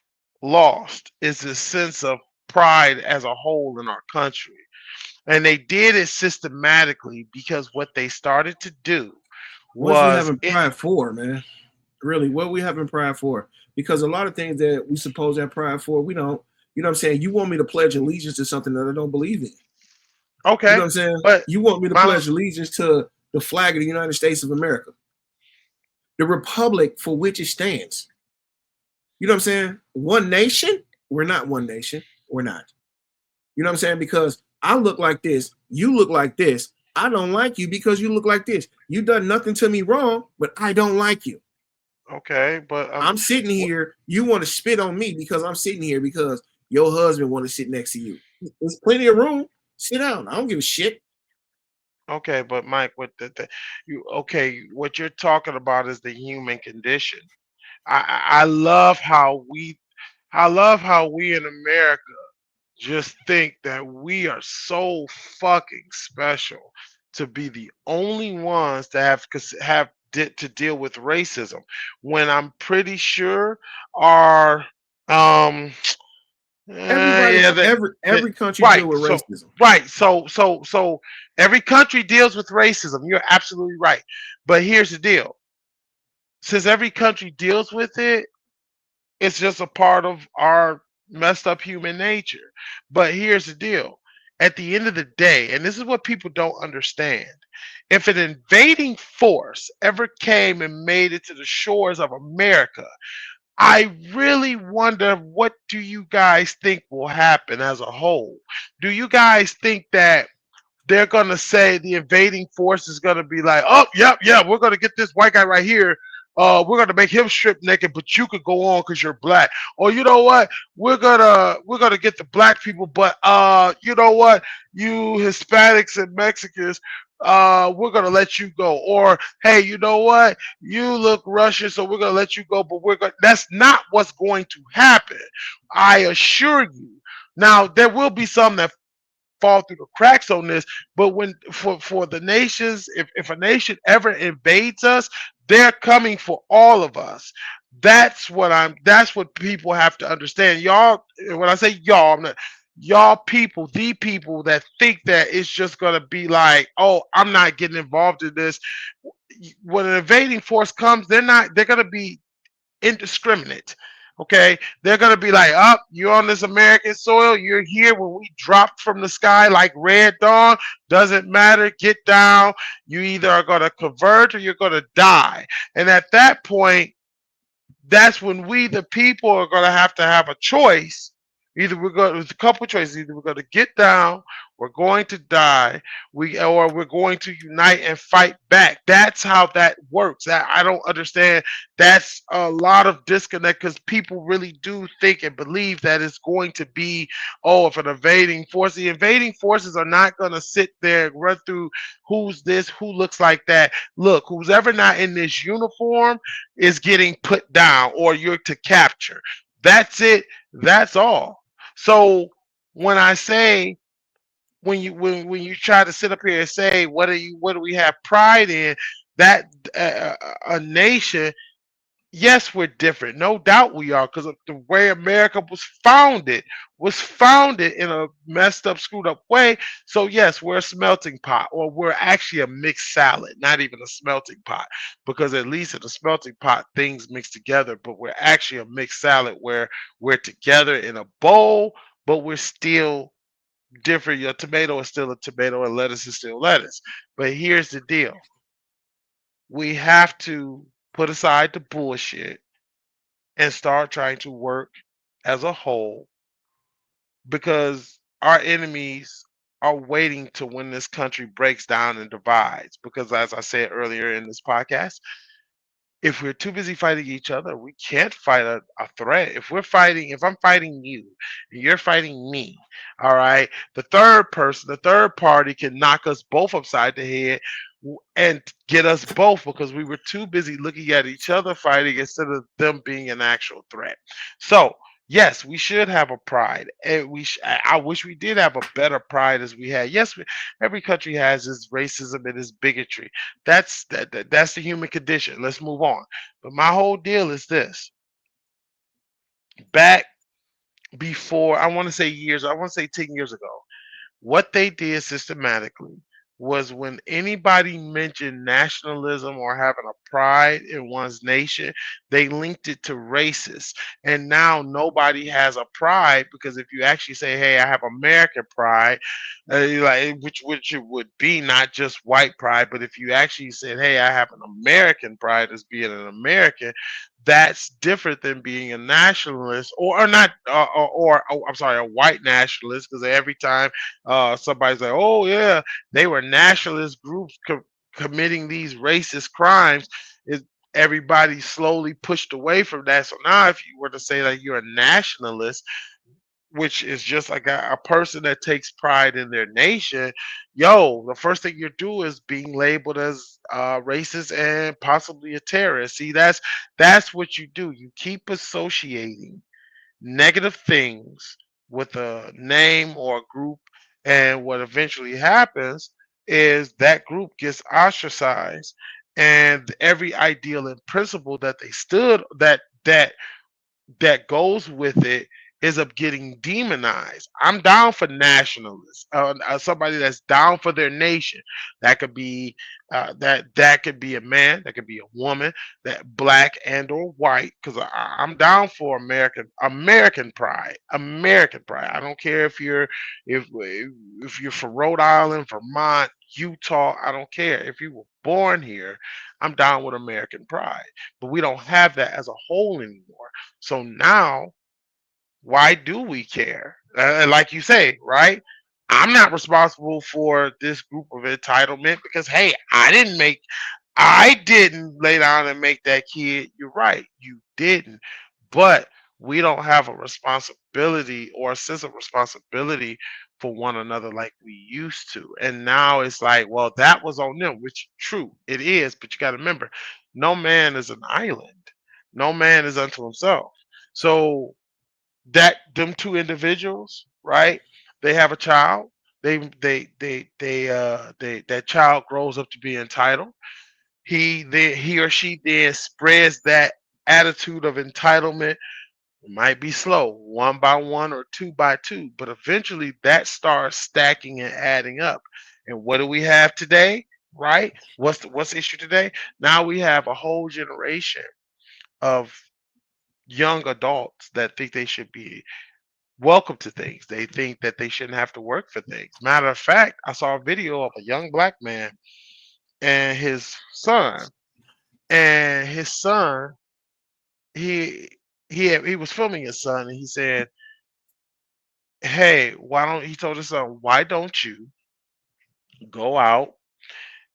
lost is this sense of pride as a whole in our country. And they did it systematically because what they started to do what's we was having pride for, man? Really, what we having pride for? Because a lot of things that we suppose to have pride for, we don't. You know what I'm saying? You want me to pledge allegiance to something that I don't believe in. You know okay, what I'm saying? but You want me to my pledge allegiance to the flag of the United States of America, the republic for which it stands. You know what I'm saying? One nation? We're not one nation. We're not. You know what I'm saying? Because I look like this, you look like this. I don't like you because you look like this. You done nothing to me wrong, but I don't like you. okay, but I'm sitting here. You want to spit on me because I'm sitting here because your husband want to sit next to you. There's plenty of room. Sit down. I don't give a shit. okay, but Mike, what you okay? What you're talking about is the human condition. I love how we in America just think that we are so fucking special to be the only ones that to deal with racism when I'm pretty sure our um Everybody, yeah that every country right deal with so racism. so every country deals with racism. You're absolutely right, but here's the deal: since every country deals with it, it's just a part of our messed up human nature. But here's the deal: at the end of the day, and this is what people don't understand, if an invading force ever came and made it to the shores of America, I really wonder, what do you guys think will happen as a whole? Do you guys think that they're gonna say the invading force is gonna be like, oh, yep, yeah, we're gonna get this white guy right here. We're gonna make him strip naked, but you could go on because you're black. Or you know what? We're gonna get the black people, but you know what? You Hispanics and Mexicans, we're gonna let you go. Or hey, you know what? You look Russian, so we're gonna let you go, but we're gonna. That's not what's going to happen. I assure you. Now there will be some that fall through the cracks on this. But when for the nations, if a nation ever invades us, they're coming for all of us. That's what people have to understand. Y'all, when I say y'all, I'm not. y'all people, the people that think that it's just gonna be like, oh, I'm not getting involved in this. When an invading force comes, they're gonna be indiscriminate. Okay, they're gonna be like, up, you're on this American soil, you're here when we dropped from the sky like red dawn. Doesn't matter, get down. You either are gonna convert or you're gonna die. And at that point, that's when we, the people, are going to have a choice. Either we're going, there's a couple choices. Either we're going to get down, we're going to die, or we're going to unite and fight back. That's how that works. I don't understand. That's a lot of disconnect because people really do think and believe that it's going to be, oh, if an invading force, the invading forces are not going to sit there and run through who's this, who looks like that. Look, who's ever not in this uniform is getting put down or you're to capture. That's it. That's all. So when I say when you try to sit up here and say what do we have pride in that a nation, yes, we're different. No doubt we are, because of the way America was founded in a messed up, screwed up way. So yes, we're a smelting pot, or we're actually a mixed salad, not even a smelting pot, because at least in a smelting pot things mix together. But we're actually a mixed salad where we're together in a bowl, but we're still different. Your tomato is still a tomato, and lettuce is still lettuce. But here's the deal: we have to put aside the bullshit and start trying to work as a whole, because our enemies are waiting to when this country breaks down and divides. Because, as I said earlier in this podcast, if we're too busy fighting each other, we can't fight a threat. If I'm fighting you and you're fighting me, all right, the third person, the third party can knock us both upside the head and get us both, because we were too busy looking at each other fighting instead of them being an actual threat. So, yes, we should have a pride, and I wish we did have a better pride as we had. Yes, every country has its racism and its bigotry. That's the human condition. Let's move on. But my whole deal is this: back before, I want to say years, I want to say 10 years ago, what they did systematically was when anybody mentioned nationalism or having a pride in one's nation, they linked it to racist. And now nobody has a pride, because if you actually say, "Hey, I have American pride," like which it would be not just white pride, but if you actually said, "Hey, I have an American pride as being an American," that's different than being a nationalist, or not, I'm sorry, a white nationalist, because every time somebody's like, "Oh yeah, they were nationalist groups committing these racist crimes," is everybody slowly pushed away from that. So now, if you were to say that you're a nationalist, which is just like a person that takes pride in their nation, yo, the first thing you do is being labeled as racist and possibly a terrorist. See, that's what you do. You keep associating negative things with a name or a group, and what eventually happens is that group gets ostracized, and every ideal and principle that they stood that goes with it ends up getting demonized. I'm down for nationalists, somebody that's down for their nation. That could be that could be a man, that could be a woman, that black and or white. Because I'm down for American pride, American pride. I don't care if you're from Rhode Island, Vermont, Utah. I don't care if you were born here. I'm down with American pride, but we don't have that as a whole anymore. So now, why do we care? And like you say, right? I'm not responsible for this group of entitlement, because hey, I didn't lay down and make that kid. You're right, you didn't. But we don't have a responsibility or a sense of responsibility for one another like we used to. And now it's like, well, that was on them, which true, it is, but you got to remember, no man is an island. No man is unto himself. So that them two individuals, right? They have a child. They that child grows up to be entitled. He or she then spreads that attitude of entitlement It might be slow, one by one or two by two, but eventually that starts stacking and adding up. And what do we have today? Right? What's the issue today? Now we have a whole generation of young adults that think they should be welcome to things. They think that they shouldn't have to work for things. Matter of fact, I saw a video of a young black man and his son. And his son, he he was filming his son, and he said, "Hey, why don't?" He told his son, "Why don't you go out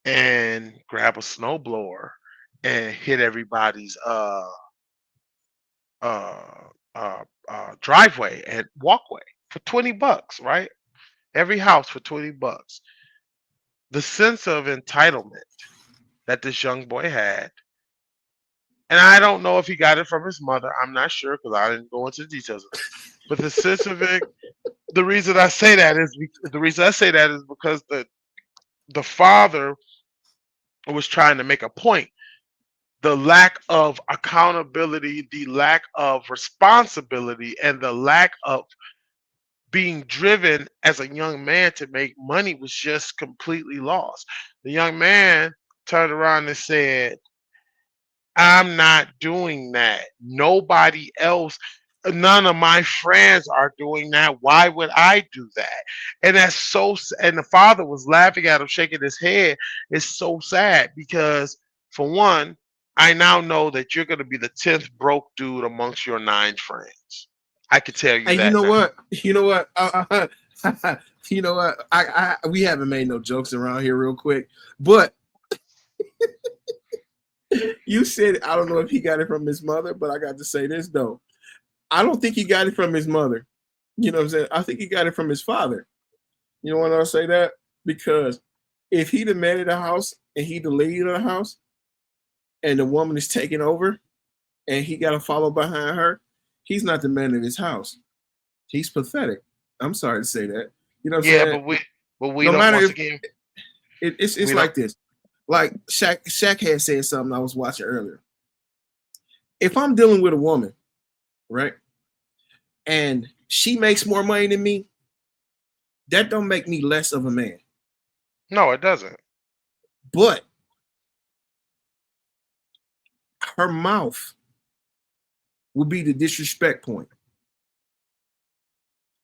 and grab a snowblower and hit everybody's uh driveway and walkway for $20, right? Every house for $20." The sense of entitlement that this young boy had, and I don't know if he got it from his mother. I'm not sure because I didn't go into the details of it. But the sense of it, the reason I say that is because the father was trying to make a point. The lack of accountability, the lack of responsibility, and the lack of being driven as a young man to make money was just completely lost. The young man turned around and said, "I'm not doing that. Nobody else, none of my friends are doing that. Why would I do that?" And that's and the father was laughing at him, shaking his head. It's so sad because, for one, I now know that you're going to be the 10th broke dude amongst your 9 friends. I can tell you Hey, you that know now. what? You know what? You know what? We haven't made no jokes around here, real quick, but you said I don't know if he got it from his mother, but I got to say this though. I don't think he got it from his mother. You know what I'm saying? I think he got it from his father. You know why I say that? Because if he the man of the house and he the lead of the house, and the woman is taking over, and he got to follow behind her, he's not the man of his house. He's pathetic. I'm sorry to say that. You know what I'm Yeah, saying? but we No don't. matter Once if again, it's we don't. like this. Like Shaq had said something I was watching earlier. If I'm dealing with a woman, right, and she makes more money than me, that don't make me less of a man. No, it doesn't. But her mouth will be the disrespect point.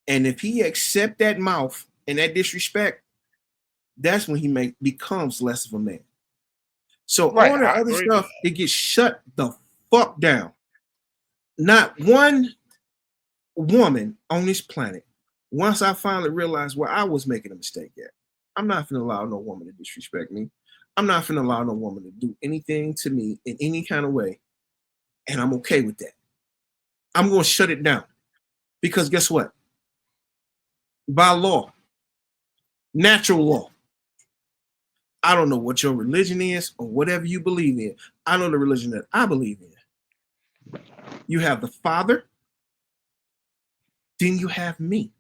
And if he accept that mouth and that disrespect, that's when he becomes less of a man. So Right, all the I other agree with stuff, it gets shut the fuck down. Not one woman on this planet, once I finally realized where I was making a mistake at, I'm not gonna allow no woman to disrespect me. I'm not gonna allow no woman to do anything to me in any kind of way. And I'm okay with that. I'm gonna shut it down. Because guess what? By law, natural law, I don't know what your religion is or whatever you believe in. I know the religion that I believe in. You have the Father, then you have me,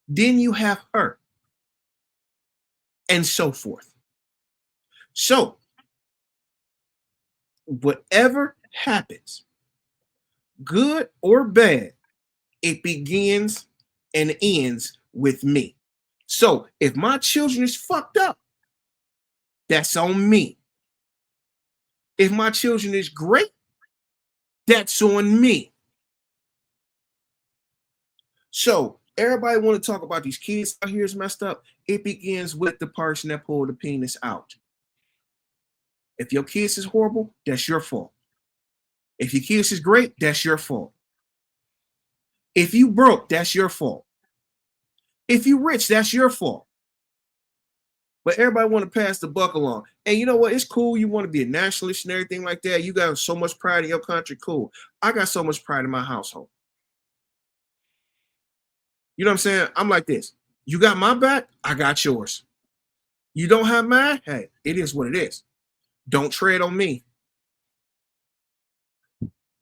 then you have her, and so forth. So, whatever happens, good or bad, it begins and ends with me. So, if my children is fucked up, that's on me. If my children is great, that's on me. So everybody want to talk about these kids out here is messed up. It begins with the person that pulled the penis out. If your kids is horrible, that's your fault. If your kids is great, that's your fault. If you broke, that's your fault. If you rich, that's your fault. But everybody want to pass the buck along. And you know what? It's cool. You want to be a nationalist and everything like that. You got so much pride in your country. Cool. I got so much pride in my household. You know what I'm saying? I'm like this. You got my back, I got yours. You don't have mine? Hey, it is what it is. Don't tread on me.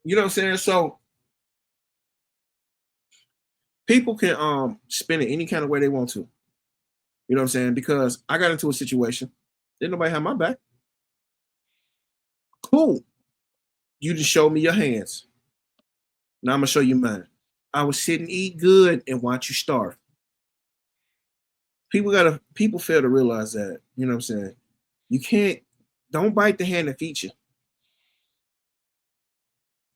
You know what I'm saying? So people can spin it any kind of way they want to. You know what I'm saying? Because I got into a situation, didn't nobody have my back. Cool. You just showed me your hands. Now I'm gonna show you mine. I would sit and eat good and watch you starve. People fail to realize that. You know what I'm saying? You can't don't bite the hand that feeds you.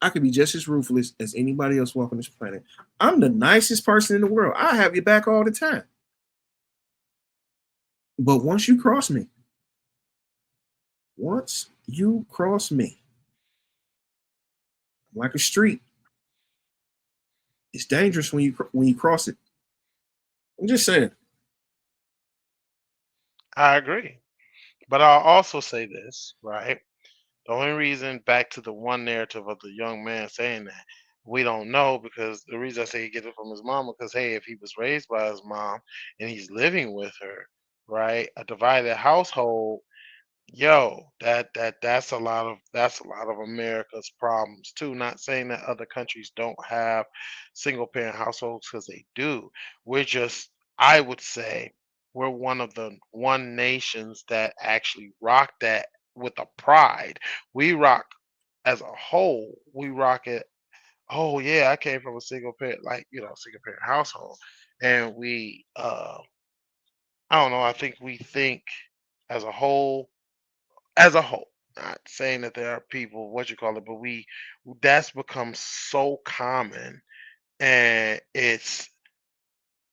I could be just as ruthless as anybody else walking this planet. I'm the nicest person in the world. I have your back all the time. But once you cross me, like a street, it's dangerous when you cross it. I'm just saying. I agree. But I'll also say this, right? The only reason, back to the one narrative of the young man saying that, we don't know, because the reason I say he gets it from his mom, because hey, if he was raised by his mom and he's living with her, right, a divided household, yo, that's a lot of America's problems too. Not saying that other countries don't have single parent households, because they do. We're just, I would say, we're one of the one nations that actually rock that with a pride. We rock as a whole. We rock it. Oh yeah, I came from a single parent, like, single parent household, and I don't know. I think we think as a whole, as a whole, not saying that there are people, what you call it, but that's become so common, and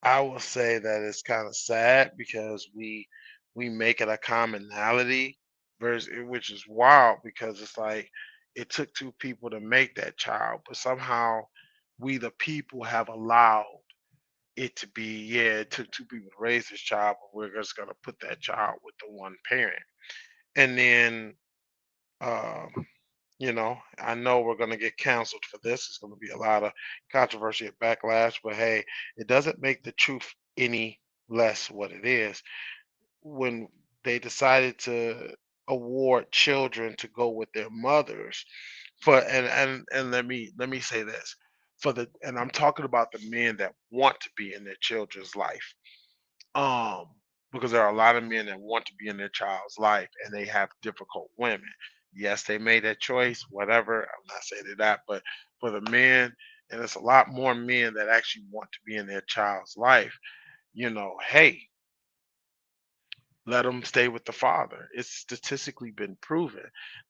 I will say that it's kind of sad, because we make it a commonality, versus, which is wild, because it's like it took two people to make that child, but somehow we the people have allowed it to be, yeah, it took two people to raise this child, but we're just gonna put that child with the one parent. And then um I know we're going to get canceled for this. It's going to be a lot of controversy and backlash, but hey, it doesn't make the truth any less what it is. When they decided to award children to go with their mothers, for and let me say this, and I'm talking about the men that want to be in their children's life, um, because there are a lot of men that want to be in their child's life and they have difficult women. Yes, they made that choice, whatever. I'm not saying that, but for the men, and it's a lot more men that actually want to be in their child's life, hey, let them stay with the father. It's statistically been proven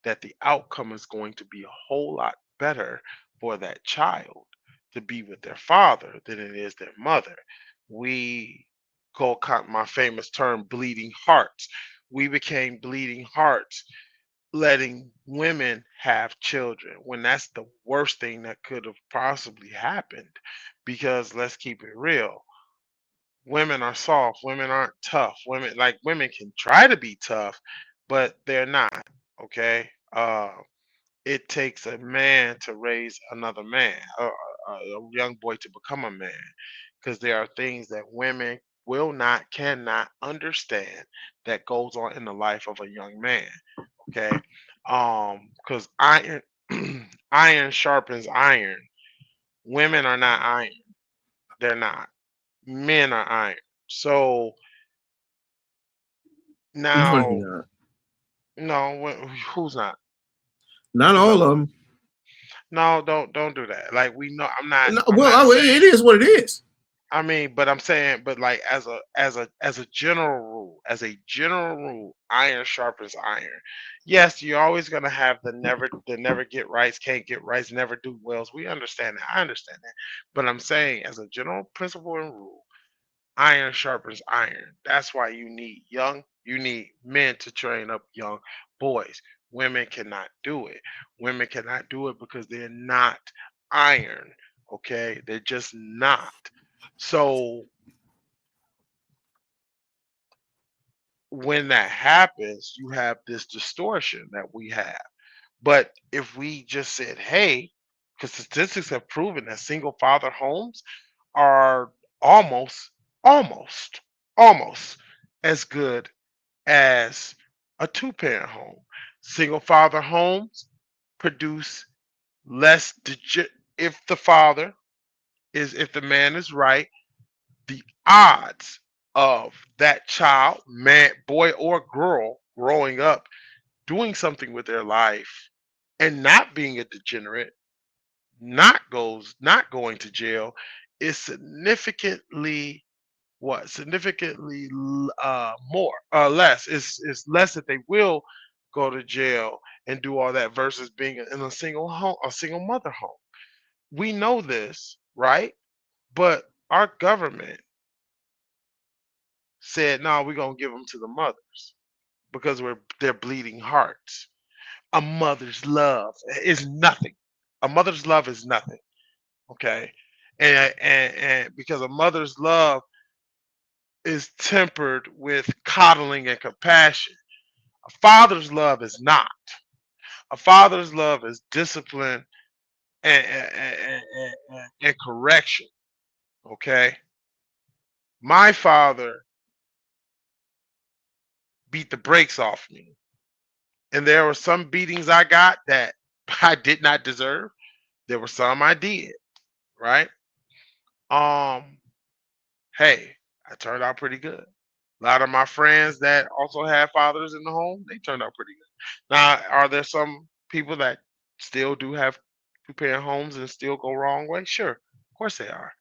that the outcome is going to be a whole lot better for that child to be with their father than it is their mother. We my famous term, bleeding hearts. We became bleeding hearts, letting women have children, when that's the worst thing that could have possibly happened. Because let's keep it real, women are soft, women aren't tough. Women can try to be tough, but they're not. Okay. It takes a man to raise another man, a young boy to become a man, because there are things that women will not, cannot understand, that goes on in the life of a young man. Okay. Because iron iron sharpens iron. Women are not iron. They're not. Men are iron. So No, now, they're not. no, who's not? Not Because all of them. no, don't do that. Like, we know, No, I'm not well, saying. it is what it is. I mean, but I'm saying, but like, as a general rule, iron sharpens iron. Yes, you're always gonna have the never get rights, can't get rights, never do wells. We understand that. I understand that. But I'm saying, as a general principle and rule, iron sharpens iron. That's why you need men to train up young boys. Women cannot do it. Women cannot do it because they're not iron. Okay, they're just not. So when that happens, you have this distortion that we have. But if we just said, hey, because statistics have proven that single father homes are almost, almost, almost as good as a two-parent home. Single father homes produce less if the father if the man is right, the odds of that child, man, boy or girl, growing up doing something with their life and not being a degenerate not going to jail is significantly what significantly more less. It's less that they will go to jail and do all that versus being in a single home, a single mother home. We know this, right? But our government said, no, we're gonna give them to the mothers because they're bleeding hearts. A mother's love is nothing. A mother's love is nothing. Okay. And because a mother's love is tempered with coddling and compassion. A father's love is not. A father's love is discipline and correction. Okay. My father beat the brakes off me. And there were some beatings I got that I did not deserve. There were some I did, right? Um, hey, I turned out pretty good. A lot of my friends that also had fathers in the home, they turned out pretty good. Now, are there some people that still do have two-parent homes and still go wrong way? Sure, of course they are.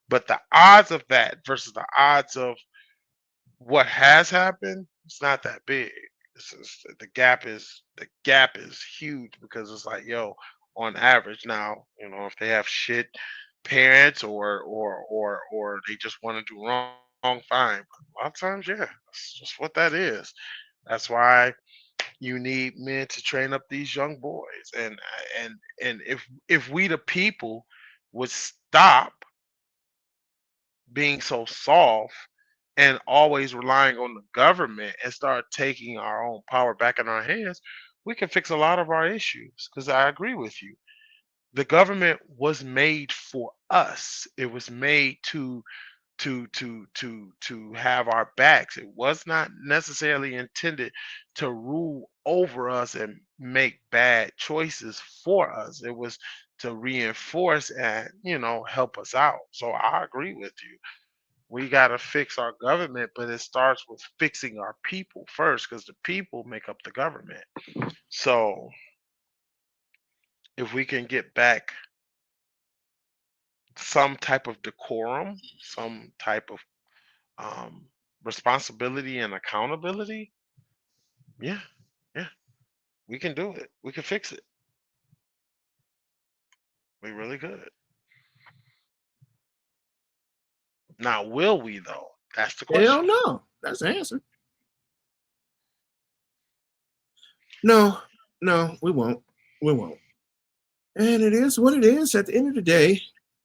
But the odds of that versus the odds of what has happened, it's not that big. The gap is huge because it's like, yo, on average now, if they have shit parents or they just want to do wrong, fine. But a lot of times, yeah, that's just what that is. That's why you need men to train up these young boys. And if we the people would stop being so soft and always relying on the government and start taking our own power back in our hands, we can fix a lot of our issues. Because I agree with you. The government was made for us. It was made to have our backs. It was not necessarily intended to rule over us and make bad choices for us. It was to reinforce and help us out. So I agree with you. We got to fix our government, but it starts with fixing our people first because the people make up the government. So if we can get back some type of decorum, some type of um, responsibility and accountability, yeah, yeah, we can do it. We can fix it. We really could. Now, will we though? That's the Hell question. no. That's the answer. No, no, we won't. We won't. And it is what it is at the end of the day,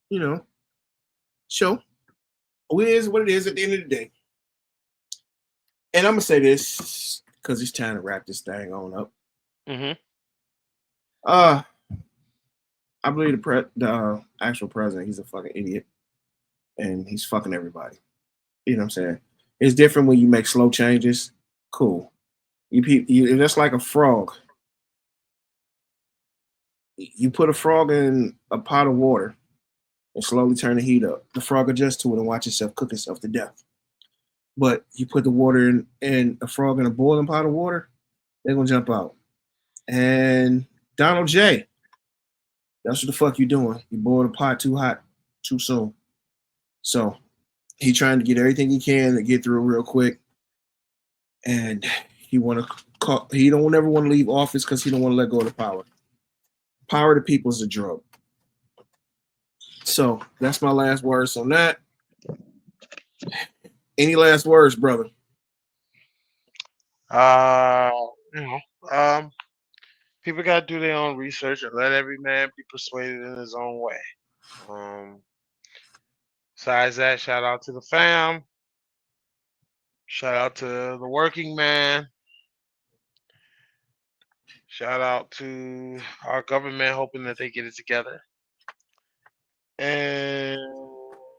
you know. So it is what it is at the end of the day. And I'm gonna say this because it's time to wrap this thing on up. Hmm. Uh I believe the actual president, he's a fucking idiot. And he's fucking everybody. You know what I'm saying? It's different when you make slow changes. Cool. You just like a frog. You put a frog in a pot of water and slowly turn the heat up. The frog adjusts to it and watch itself cook itself to death. But you put the water in and a frog in a boiling pot of water, they're gonna jump out. And Donald J, that's what the fuck you doing. You boiled the pot too hot too soon. So he trying to get everything he can to get through real quick. And he don't ever want to leave office because he don't want to let go of the power. Power to people is a drug. So that's my last words on that. Any last words, brother? Uh, you know, um, people got to do their own research and let every man be persuaded in his own way. Um, Besides that, shout out to the fam. Shout out to the working man. Shout out to our government, hoping that they get it together. And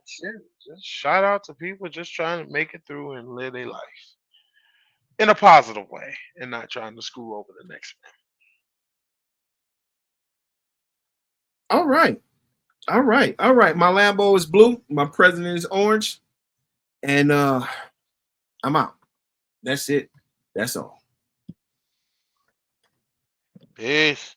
shit, just shout out to people just trying to make it through and live their life in a positive way and not trying to screw over the next All right. All right. All right. My Lambo is blue. My president is orange. And I'm out. That's it. That's all. man. Peace.